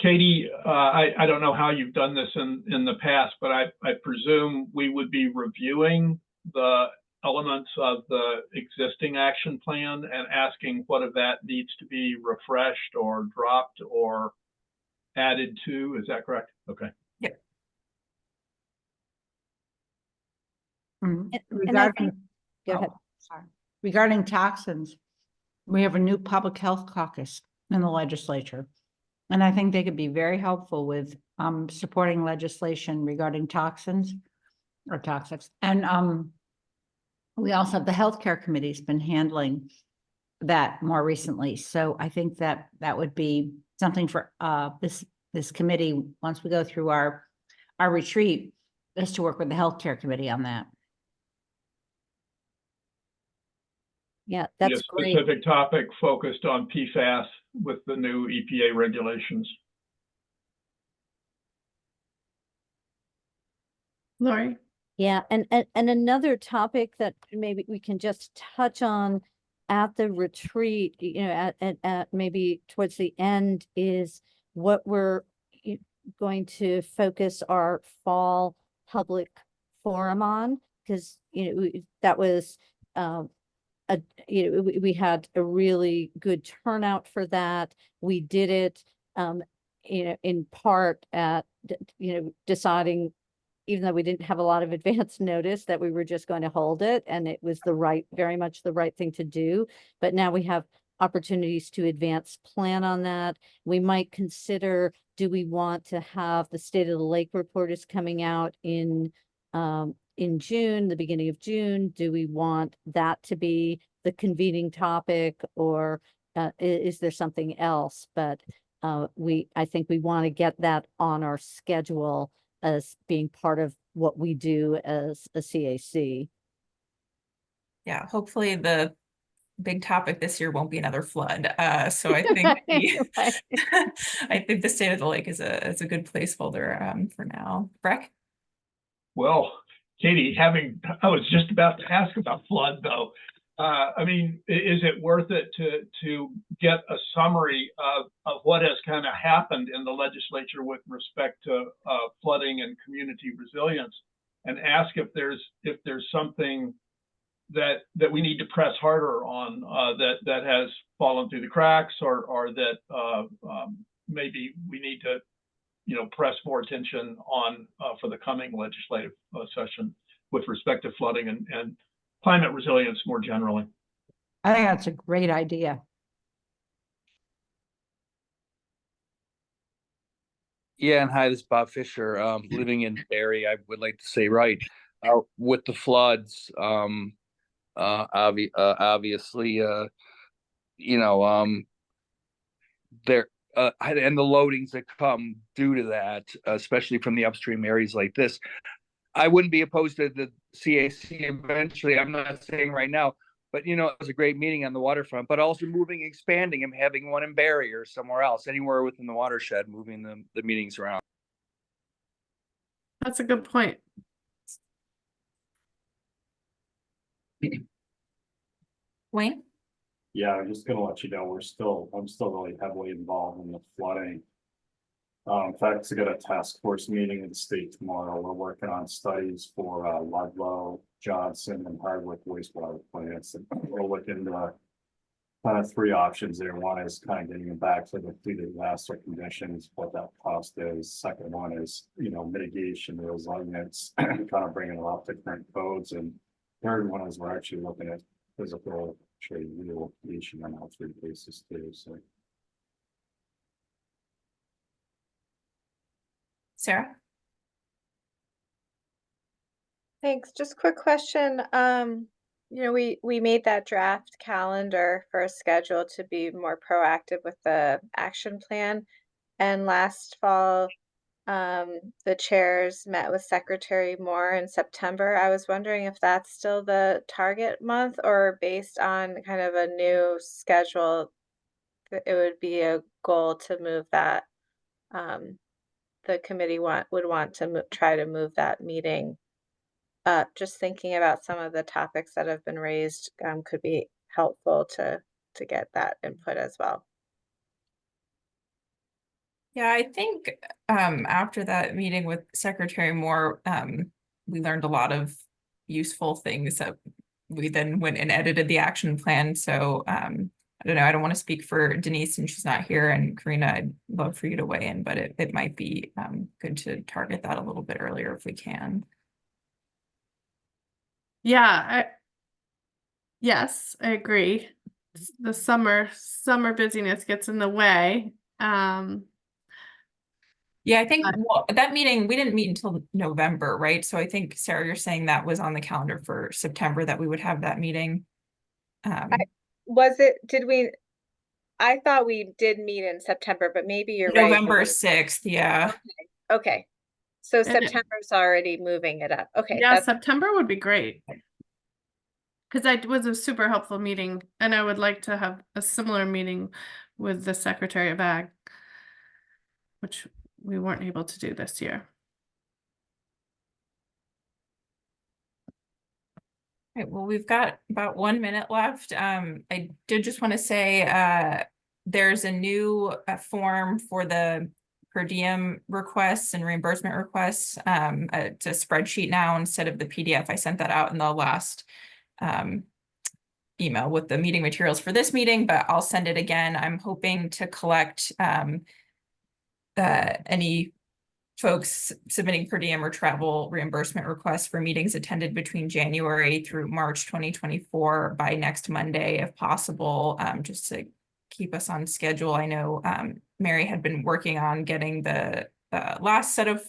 Katie, I don't know how you've done this in the past, but I presume we would be reviewing the elements of the existing action plan and asking what of that needs to be refreshed or dropped or added to. Is that correct? Okay. Yep. Regarding, go ahead. Sorry. Regarding toxins, we have a new public health caucus in the legislature. And I think they could be very helpful with supporting legislation regarding toxins or toxics. And we also have the healthcare committee's been handling that more recently. So I think that would be something for this committee, once we go through our retreat, is to work with the healthcare committee on that. Yeah, be that's a great. specific topic focused on PFAS with the new EPA regulations. Lori? Yeah, and another topic that maybe we can just touch on at the retreat, you know, at maybe towards the end, is what we're going to focus our fall public forum on, because that was we had a really good turnout for that. We did it in part at deciding, even though we didn't have a lot of advance notice, that we were just going to hold it, and it was very much the right thing to do. But now we have opportunities to advance plan on that. We might consider, do we want to have the State of the Lake report is coming out in June, the beginning of June? Do we want that to be the convening topic, or is there something else? But I think we want to get that on our schedule as being part of what we do as a CAC. Yeah, hopefully the big topic this year won't be another flood. So I think I think the State of the Lake is a good placeholder for now. Breck? Well, Katie, I was just about to ask about flood, though. I mean, is it worth it to get a summary of what has kind of happened in the legislature with respect to flooding and community resilience, and ask if there's something that we need to press harder on that has fallen through the cracks, or that maybe we need to press more attention on for the coming legislative session with respect to flooding and climate resilience more generally. I think that's a great idea. Yeah, and hi, this is Bob Fisher. Living in Barrie, I would like to say, right, with the floods, obviously, there and the loadings that come due to that, especially from the upstream areas like this. I wouldn't be opposed to the CAC eventually. I'm not saying right now, but it was a great meeting on the waterfront, but also expanding and having one in Barrie or somewhere else, anywhere within the watershed, moving the meetings around. That's a good point. Wayne? Yeah, I'm just gonna let you know, I'm still really heavily involved in the flooding. In fact, I got a task force meeting in the state tomorrow. We're working on studies for Ludlow, Johnson, and Hardwick wastewater plants. And we're looking to kind of three options there. One is kind of getting them back to the pre-disaster conditions, what that cost is. Second one is, mitigation, resilience, kind of bringing it up to current codes. And third one is we're actually looking at physical trade relocation on all three cases too. So. Sarah? Thanks. Just quick question. We made that draft calendar for a schedule to be more proactive with the action plan. And last fall, the chairs met with Secretary Moore in September. I was wondering if that's still the target month, or based on kind of a new schedule, it would be a goal to move that. The committee would want to try to move that meeting up. Just thinking about some of the topics that have been raised could be helpful to get that input as well. Yeah, I think after that meeting with Secretary Moore, we learned a lot of useful things that we then went and edited the action plan. So I don't know, I don't want to speak for Denise and she's not here, and Karina, I'd love for you to weigh in, but it might be good to target that a little bit earlier if we can. Yeah, yes, I agree. The summer busyness gets in the way. Yeah, I think that meeting, we didn't meet until November, right? So I think, Sarah, you're saying that was on the calendar for September, that we would have that meeting. I thought we did meet in September, but maybe you're right. November 6th, yeah. Okay. So September's already moving it up. Okay. Yeah, September would be great. because it was a super helpful meeting, and I would like to have a similar meeting with the Secretary of Ag, which we weren't able to do this year. Right, well, we've got about 1 minute left. I did just want to say there's a new form for the per diem requests and reimbursement requests. It's a spreadsheet now instead of the PDF. I sent that out in the last email with the meeting materials for this meeting, but I'll send it again. I'm hoping to collect any folks submitting per diem or travel reimbursement requests for meetings attended between January through March 2024 by next Monday, if possible, just to keep us on schedule. I know Mary had been working on getting the last set of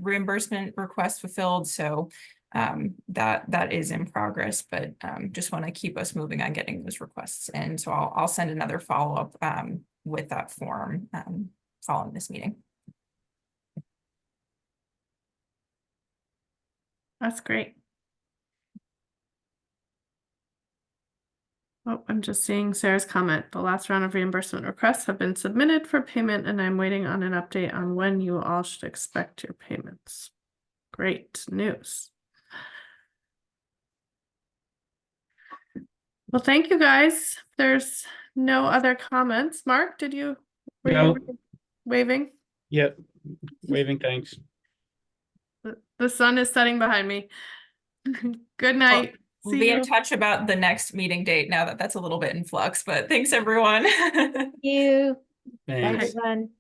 reimbursement requests fulfilled, so that is in progress, but just want to keep us moving on getting those requests. And so I'll send another follow-up with that form following this meeting. That's great. Oh, I'm just seeing Sarah's comment. The last round of reimbursement requests have been submitted for payment, and I'm waiting on an update on when you all should expect your payments. Great news. Well, thank you guys. There's no other comments. Mark, were you waving? Yep, waving thanks. The sun is setting behind me. Good night. We'll be in touch about the next meeting date now that that's a little bit in flux, but thanks everyone. Thank you. Thanks. Bye, everyone.